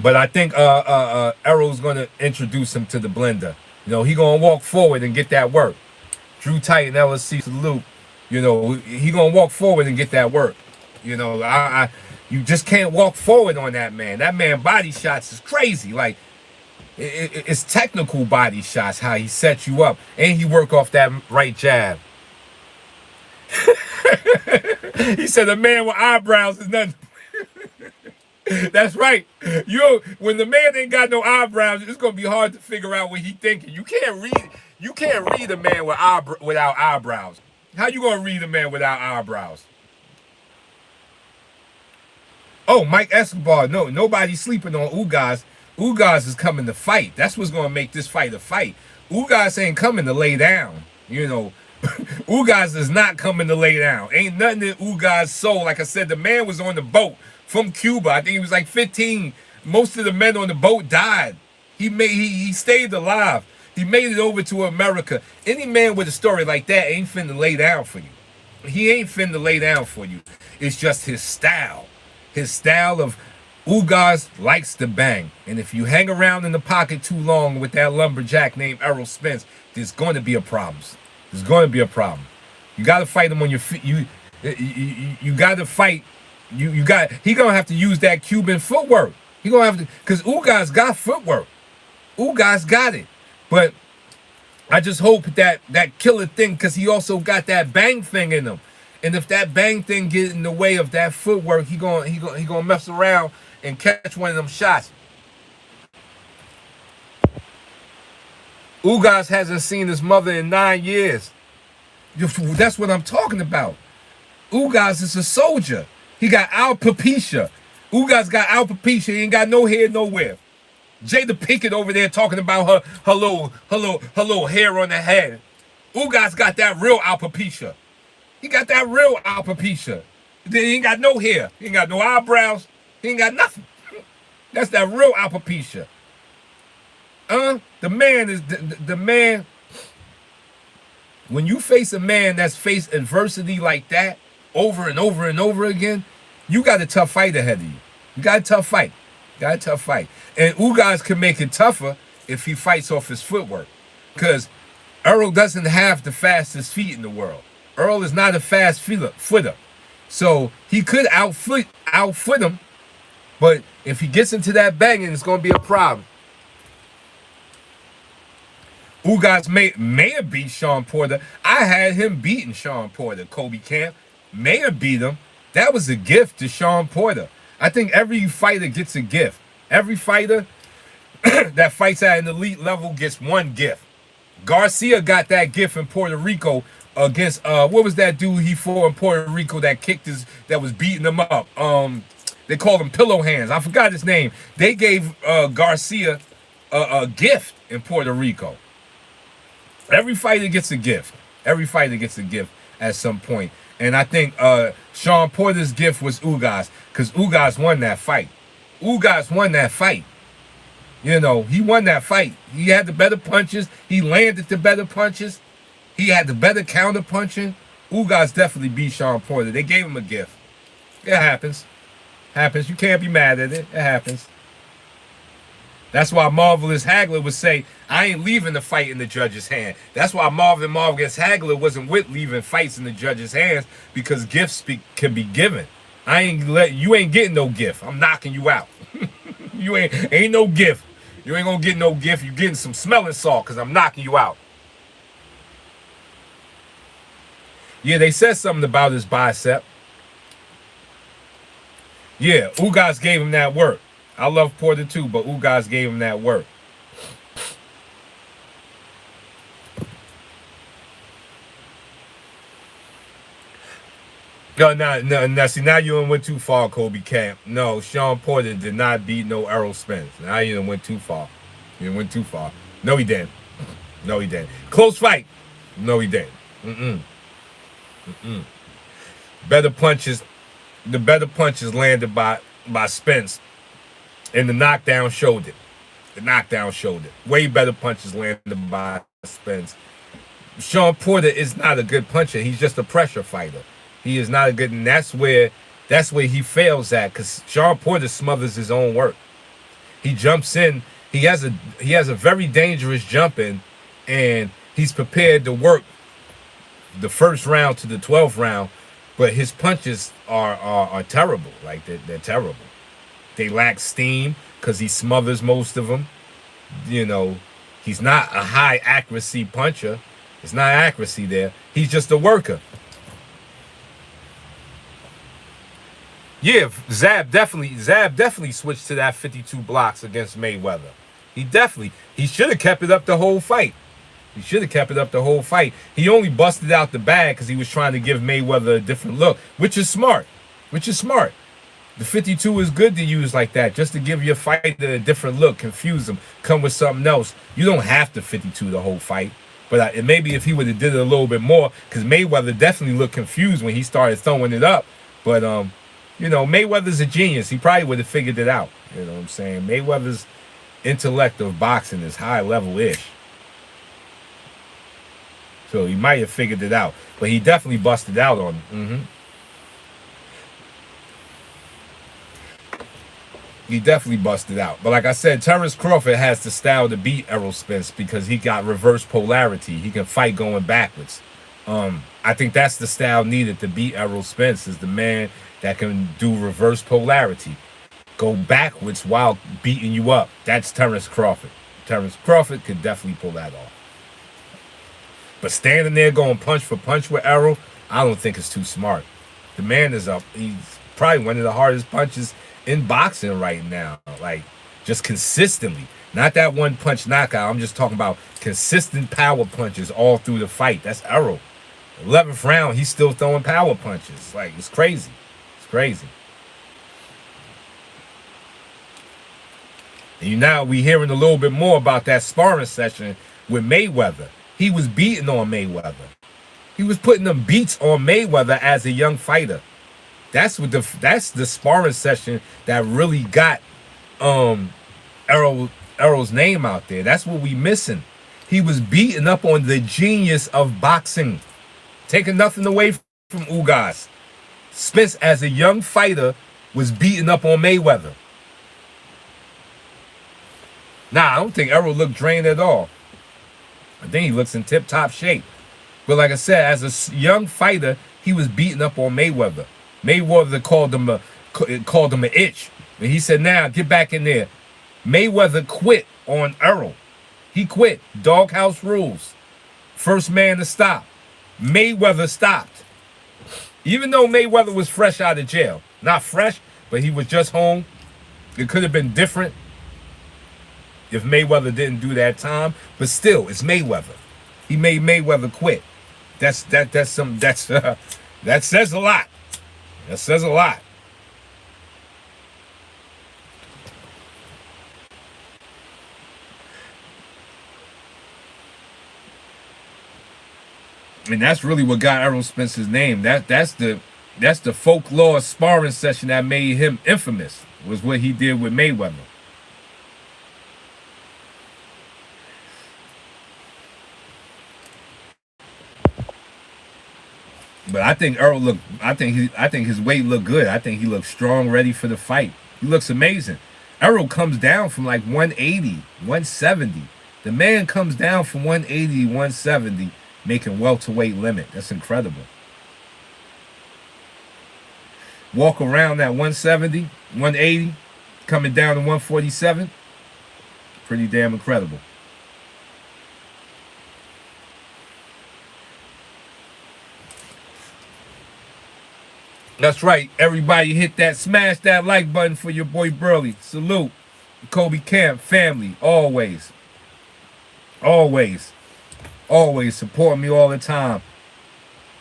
I think Errol's gonna introduce him to the blender. He gonna walk forward and get that work. Drew Titan, LSC, salute. He gonna walk forward and get that work. You just can't walk forward on that man. That man body shots is crazy. Like, it's technical body shots, how he sets you up. And he work off that right jab. He said a man with eyebrows is nothing. That's right. When the man ain't got no eyebrows, it's gonna be hard to figure out what he thinking. You can't read a man without eyebrows. How you gonna read a man without eyebrows? Oh, Mike Escobar. No, nobody's sleeping on Ugas. Ugas is coming to fight. That's what's gonna make this fight a fight. Ugas ain't coming to lay down. Ugas is not coming to lay down. Ain't nothing in Ugas' soul. Like I said, the man was on the boat from Cuba. I think he was like 15. Most of the men on the boat died. He stayed alive. He made it over to America. Any man with a story like that ain't finna lay down for you. He ain't finna lay down for you. It's just his style. His style of Ugas likes to bang. And if you hang around in the pocket too long with that lumberjack named Errol Spence, there's going to be a problem. There's going to be a problem. You got to fight him on your feet. You got to fight. He going to have to use that Cuban footwork. He going to have to, because Ugas got footwork. Ugas got it. But I just hope that killer thing, because he also got that bang thing in him. And if that bang thing get in the way of that footwork, he gonna mess around and catch one of them shots. Ugas hasn't seen his mother in 9 years. That's what I'm talking about. Ugas is a soldier. He got alopecia. Ugas got alopecia. He ain't got no hair nowhere. Jada Pinkett over there talking about her little hair on the head. Ugas got that real alopecia. He got that real alopecia. He ain't got no hair. He ain't got no eyebrows. He ain't got nothing. That's that real alopecia. The man is the man. When you face a man that's faced adversity like that over and over and over again, you got a tough fight ahead of you. You got a tough fight. Got a tough fight. And Ugas can make it tougher if he fights off his footwork. Because Errol doesn't have the fastest feet in the world. Earl is not a fast footer. So he could outfoot him. But if he gets into that banging, it's going to be a problem. Ugas may have beat Sean Porter. I had him beating Sean Porter, Kobe Camp. May have beat him. That was a gift to Sean Porter. I think every fighter gets a gift. Every fighter that fights at an elite level gets one gift. Garcia got that gift in Puerto Rico against what was that dude he fought in Puerto Rico that kicked his that was beating him up? They called him Pillow Hands. I forgot his name. They gave Garcia a gift in Puerto Rico. Every fighter gets a gift. Every fighter gets a gift at some point. And I think Sean Porter's gift was Ugas, because Ugas won that fight. Ugas won that fight. You know, he won that fight. He had the better punches. He landed the better punches. He had the better counter punching. Ugas definitely beat Sean Porter. They gave him a gift. It happens. Happens. You can't be mad at it. It happens. That's why Marvelous Hagler would say, I ain't leaving the fight in the judge's hand. That's why Marvelous Hagler wasn't with leaving fights in the judge's hands, because gifts can be given. You ain't getting no gift. I'm knocking you out. You ain't no gift. You ain't gonna get no gift. You getting some smelling salt, because I'm knocking you out. Yeah, they said something about his bicep. Yeah, Ugas gave him that work. I love Porter too, but Ugas gave him that work. No, see, now you done went too far, Kobe Camp. No, Sean Porter did not beat no Errol Spence. Now you done went too far. You done went too far. No, he didn't. No, he didn't. Close fight. No, he didn't. Better punches. The better punches landed by Spence. And the knockdown showed it. The knockdown showed it. Way better punches landed by Spence. Sean Porter is not a good puncher. He's just a pressure fighter. He is not a good, and that's where he fails at, because Sean Porter smothers his own work. He jumps in. He has a very dangerous jump in, and he's prepared to work the first round to the 12th round, but his punches are terrible. Like they're terrible. They lack steam because he smothers most of them. You know, he's not a high accuracy puncher. It's not accuracy there. He's just a worker. Yeah, Zab definitely switched to that 52 blocks against Mayweather. He should have kept it up the whole fight. He only busted out the bag because he was trying to give Mayweather a different look, which is smart. The 52 is good to use like that, just to give your fighter a different look, confuse him, come with something else. You don't have to 52 the whole fight. But maybe if he would have did it a little bit more, because Mayweather definitely looked confused when he started throwing it up. But, you know, Mayweather's a genius. He probably would have figured it out. You know what I'm saying? Mayweather's intellect of boxing is high level-ish. So he might have figured it out. But he definitely busted out on him. He definitely busted out. But like I said, Terrence Crawford has the style to beat Errol Spence because he got reverse polarity. He can fight going backwards. I think that's the style needed to beat Errol Spence, is the man that can do reverse polarity. Go backwards while beating you up. That's Terrence Crawford. Terrence Crawford could definitely pull that off. But standing there going punch for punch with Errol, I don't think it's too smart. The man is up. He's probably one of the hardest punches in boxing right now. Like, just consistently. Not that one punch knockout. I'm just talking about consistent power punches all through the fight. That's Errol. 11th round, he's still throwing power punches. Like, it's crazy. It's crazy. And now we hearing a little bit more about that sparring session with Mayweather. He was beating on Mayweather. He was putting them beats on Mayweather as a young fighter. That's the sparring session that really got Errol's name out there. That's what we missing. He was beating up on the genius of boxing, taking nothing away from Ugas. Spence, as a young fighter, was beating up on Mayweather. Nah, I don't think Errol looked drained at all. I think he looks in tip-top shape. But like I said, as a young fighter, he was beating up on Mayweather. Mayweather called him an itch. And he said, now, get back in there. Mayweather quit on Errol. He quit. Doghouse rules. First man to stop. Mayweather stopped. Even though Mayweather was fresh out of jail. Not fresh, but he was just home. It could have been different if Mayweather didn't do that time. But still, it's Mayweather. He made Mayweather quit. That says a lot. That says a lot. And that's really what got Errol Spence's name. That's the folklore sparring session that made him infamous. Was what he did with Mayweather. But I think Errol looked. I think his weight looked good. I think he looked strong, ready for the fight. He looks amazing. Errol comes down from like 180, 170. The man comes down from 180, 170, making welterweight limit. That's incredible. Walk around that 170, 180, coming down to 147. Pretty damn incredible. That's right. Everybody hit that, smash that like button for your boy Burley. Salute. Kobe Camp family. Always. Always. Always support me all the time.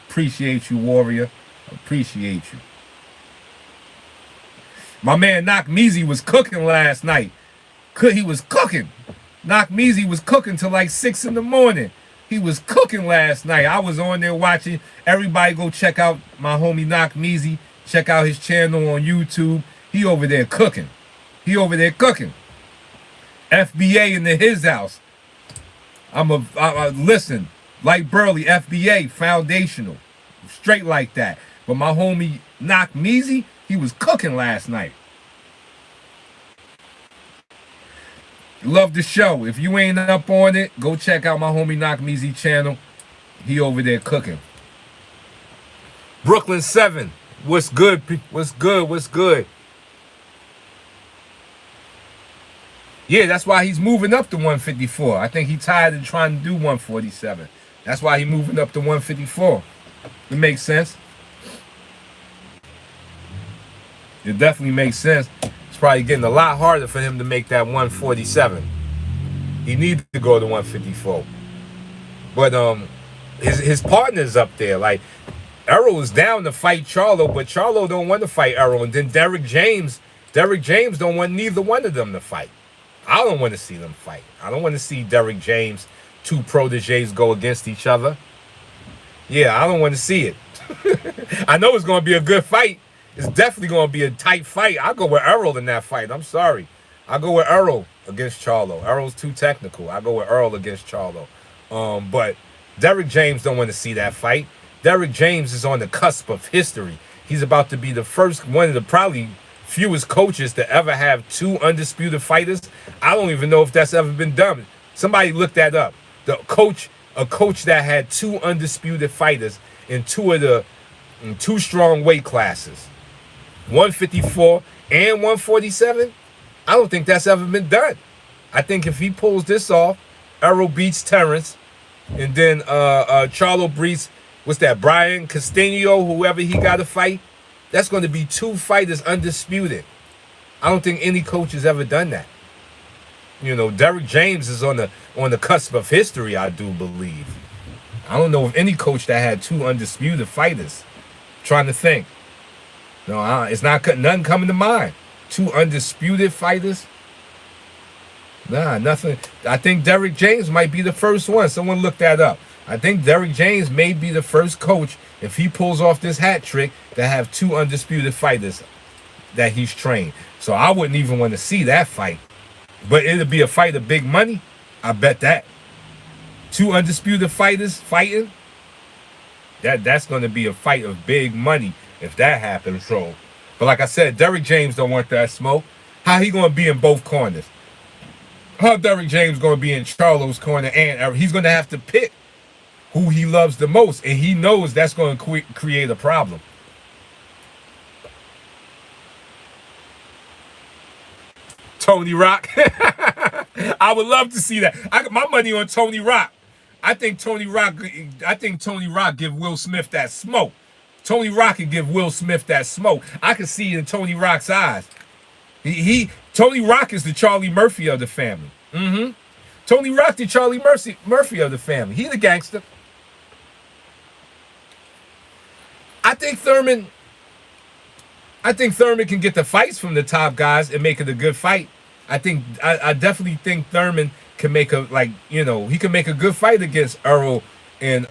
Appreciate you, Warrior. Appreciate you. My man Knockmeezy was cooking last night. He was cooking. Knockmeezy was cooking till like 6 in the morning. He was cooking last night. I was on there watching. Everybody go check out my homie Knockmeezy. Check out his channel on YouTube. He over there cooking. He over there cooking. FBA in his house. Listen, like Burley, FBA, foundational. Straight like that. But my homie Knockmeezy, he was cooking last night. Love the show. If you ain't up on it, go check out my homie Knockmeezy channel. He over there cooking. Brooklyn 7. What's good? What's good? What's good? Yeah, that's why he's moving up to 154. I think he tired of trying to do 147. That's why he's moving up to 154. It makes sense. It definitely makes sense. It's probably getting a lot harder for him to make that 147. He needs to go to 154. But his partner's up there. Like, Errol is down to fight Charlo, but Charlo don't want to fight Errol. And then Derrick James don't want neither one of them to fight. I don't want to see them fight. I don't want to see Derrick James, two proteges go against each other. Yeah, I don't want to see it. I know it's going to be a good fight. It's definitely going to be a tight fight. I'll go with Errol in that fight. I'm sorry. I'll go with Errol against Charlo. Errol's too technical. I'll go with Errol against Charlo. But Derrick James don't want to see that fight. Derrick James is on the cusp of history. He's about to be the first, one of the probably fewest coaches to ever have two undisputed fighters. I don't even know if that's ever been done. Somebody look that up. A coach that had two undisputed fighters in two strong weight classes, 154 and 147. I don't think that's ever been done. I think if he pulls this off, Errol beats Terrence, and then Charlo beats, what's that, Brian Castano, whoever he got to fight. That's going to be two fighters undisputed. I don't think any coach has ever done that. You know, Derrick James is on the cusp of history, I do believe. I don't know of any coach that had two undisputed fighters. Trying to think. No, it's not nothing coming to mind. Two undisputed fighters? Nah, nothing. I think Derrick James might be the first one. Someone look that up. I think Derrick James may be the first coach, if he pulls off this hat trick, to have two undisputed fighters that he's trained. So I wouldn't even want to see that fight. But it'll be a fight of big money. I bet that. Two undisputed fighters fighting. That's going to be a fight of big money if that happens. So, but like I said, Derrick James don't want that smoke. How he going to be in both corners? How Derrick James going to be in Charlo's corner, and he's going to have to pick who he loves the most, and he knows that's going to create a problem. Tony Rock. I would love to see that. I got my money on Tony Rock. I think Tony Rock give Will Smith that smoke. Tony Rock could give Will Smith that smoke. I could see it in Tony Rock's eyes. Tony Rock is the Charlie Murphy of the family. Tony Rock, the Charlie Murphy of the family. He the gangster. I think Thurman can get the fights from the top guys and make it a good fight. I definitely think Thurman can make he can make a good fight against Earl and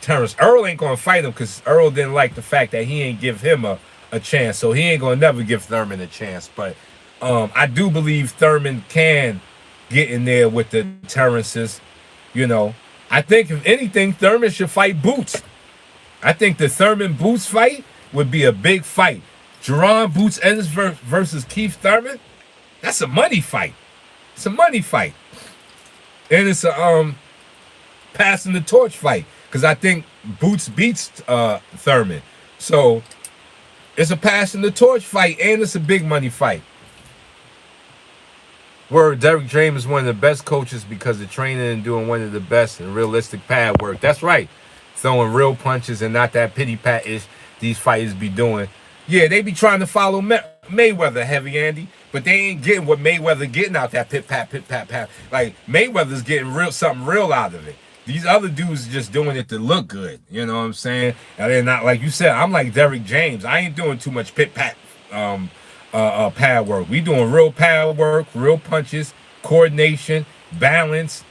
Terrence. Earl ain't gonna fight him because Earl didn't like the fact that he ain't give him a chance, so he ain't gonna never give Thurman a chance. But I do believe Thurman can get in there with the Terrences. I think if anything, Thurman should fight Boots. I think the Thurman Boots fight would be a big fight. Jerron Boots Ennis versus Keith Thurman. That's a money fight. It's a money fight. And it's a passing the torch fight. Because I think Boots beats Thurman. So it's a passing the torch fight and it's a big money fight. Word, Derrick James is one of the best coaches because of training and doing one of the best and realistic pad work. That's right. Throwing real punches and not that pity-pat-ish these fighters be doing. Yeah, they be trying to follow Mayweather, Heavy Andy, but they ain't getting what Mayweather getting out that pit-pat. Like, Mayweather's getting something real out of it. These other dudes just doing it to look good. You know what I'm saying? And they're not, like you said, I'm like Derrick James. I ain't doing too much pit-pat pad work. We doing real pad work, real punches, coordination, balance.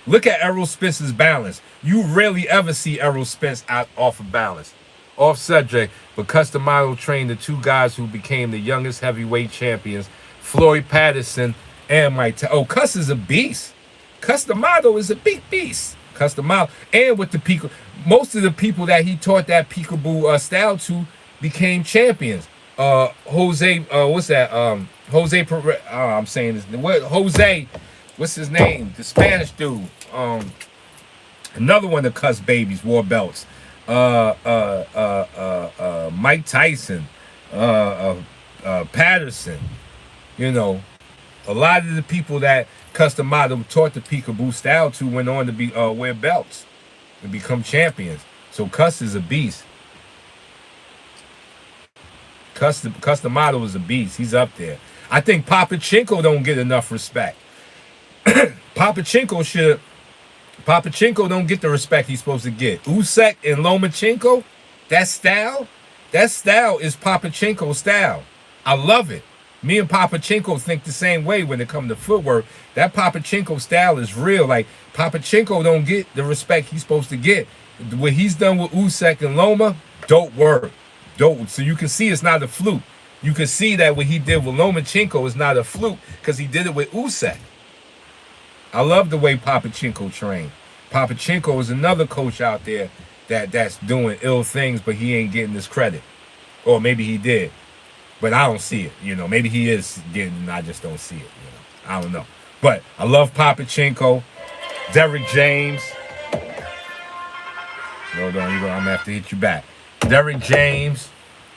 Look at Errol Spence's balance. You rarely ever see Errol Spence out off of balance. Off subject, but Cus D'Amato trained the two guys who became the youngest heavyweight champions, Floyd Patterson and Mike Tyson. Oh, Cus is a beast. Cus D'Amato is a big beast. Cus D'Amato. And with the most of the people that he taught that peekaboo style to became champions. Jose, what's that? Jose Perez. I'm saying this. What? Jose, what's his name? The Spanish dude. Another one of Cus babies wore belts. Mike Tyson, Patterson. A lot of the people that Cus D'Amato taught the peekaboo style to went on to be wear belts and become champions. So Cus is a beast. Cus D'Amato is a beast. He's up there. I think Papachenko don't get enough respect. Papachenko don't get the respect he's supposed to get. Usyk and Lomachenko, that style is Papachenko's style. I love it. Me and Papachenko think the same way when it comes to footwork. That Papachenko style is real. Like, Papachenko don't get the respect he's supposed to get. What he's done with Usyk and Loma, dope work. Dope. So you can see it's not a fluke. You can see that what he did with Lomachenko is not a fluke because he did it with Usyk. I love the way Papachenko trained. Papachenko is another coach out there that's doing ill things, but he ain't getting his credit. Or maybe he did. But I don't see it. Maybe he is getting, I just don't see it. I don't know. But I love Papachenko. Derrick James. Hold on, I'm going to have to hit you back. Derrick James.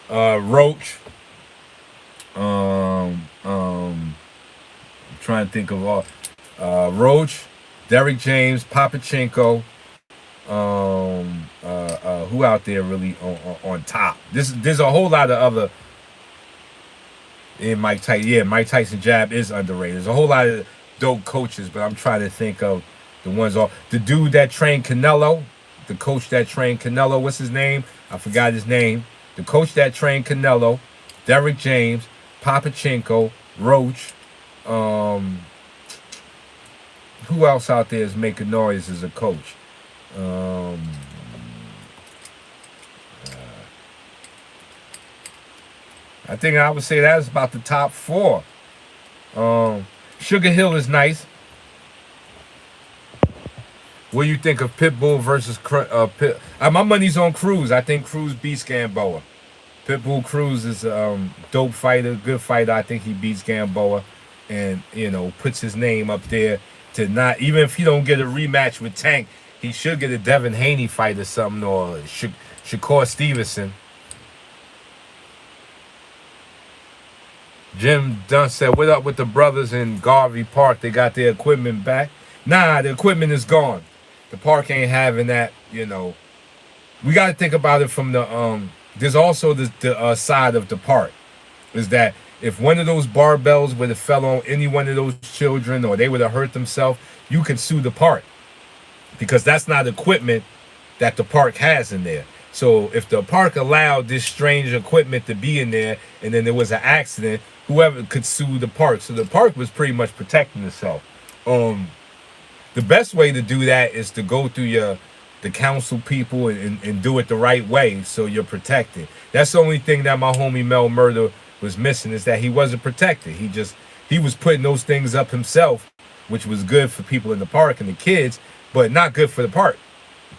Roach. I'm trying to think of all. Roach, Derrick James, Papachenko. Who out there really on top? There's a whole lot of other. And Mike Tyson, Mike Tyson jab is underrated. There's a whole lot of dope coaches, but I'm trying to think of the ones off. The dude that trained Canelo, the coach that trained Canelo, what's his name? I forgot his name. The coach that trained Canelo, Derrick James, Papachenko, Roach. Who else out there is making noise as a coach? I think I would say that's about the top 4. Sugar Hill is nice. What do you think of Pitbull versus Pit? My money's on Cruz. I think Cruz beats Gamboa. Pitbull Cruz is a dope fighter, good fighter. I think he beats Gamboa and, puts his name up there to not, even if he don't get a rematch with Tank, he should get a Devin Haney fight or something, or Shakur Stevenson. Jim Dunn said, what up with the brothers in Garvey Park? They got their equipment back. Nah, the equipment is gone. The park ain't having that, We got to think about it from the there's also the side of the park is that if one of those barbells would have fell on any one of those children or they would have hurt themselves, you can sue the park because that's not equipment that the park has in there. So if the park allowed this strange equipment to be in there and then there was an accident, whoever could sue the park. So the park was pretty much protecting itself. The best way to do that is to go through the council people and do it the right way so you're protected. That's the only thing that my homie Mel Murder was missing is that he wasn't protected. He was putting those things up himself, which was good for people in the park and the kids, but not good for the park.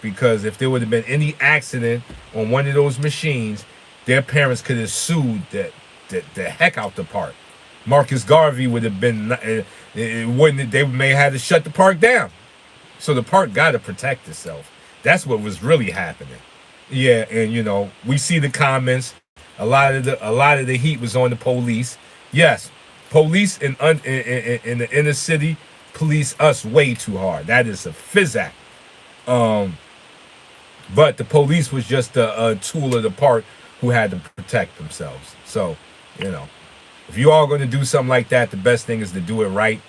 Because if there would have been any accident on one of those machines, their parents could have sued the heck out the park. Marcus Garvey would have been, they may have had to shut the park down. So the park got to protect itself. That's what was really happening. Yeah, and you know, we see the comments. A lot of the heat was on the police. Yes, police in the inner city police us way too hard. That is a physic. But the police was just a tool of the park who had to protect themselves. So, you know, if you are going to do something like that, the best thing is to do it right.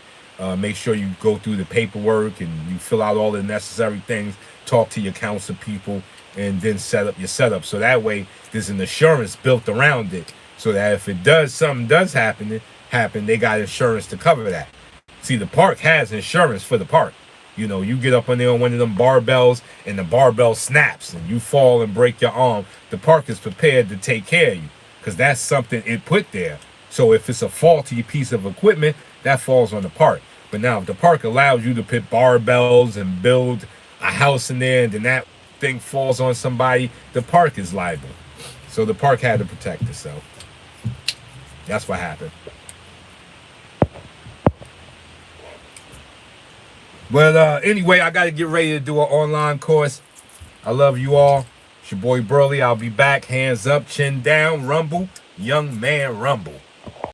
Make sure you go through the paperwork and you fill out all the necessary things, talk to your council people, and then set up your setup. So that way there's an insurance built around it so that if something does happen, they got insurance to cover that. See, the park has insurance for the park. You know, you get up on there on one of them barbells and the barbell snaps and you fall and break your arm. The park is prepared to take care of you because that's something it put there. So if it's a faulty piece of equipment, that falls on the park. But now if the park allows you to put barbells and build a house in there and then that thing falls on somebody, the park is liable. So the park had to protect itself. That's what happened. But anyway, I got to get ready to do an online course. I love you all. It's your boy Burley. I'll be back. Hands up, chin down, rumble. Young man rumble.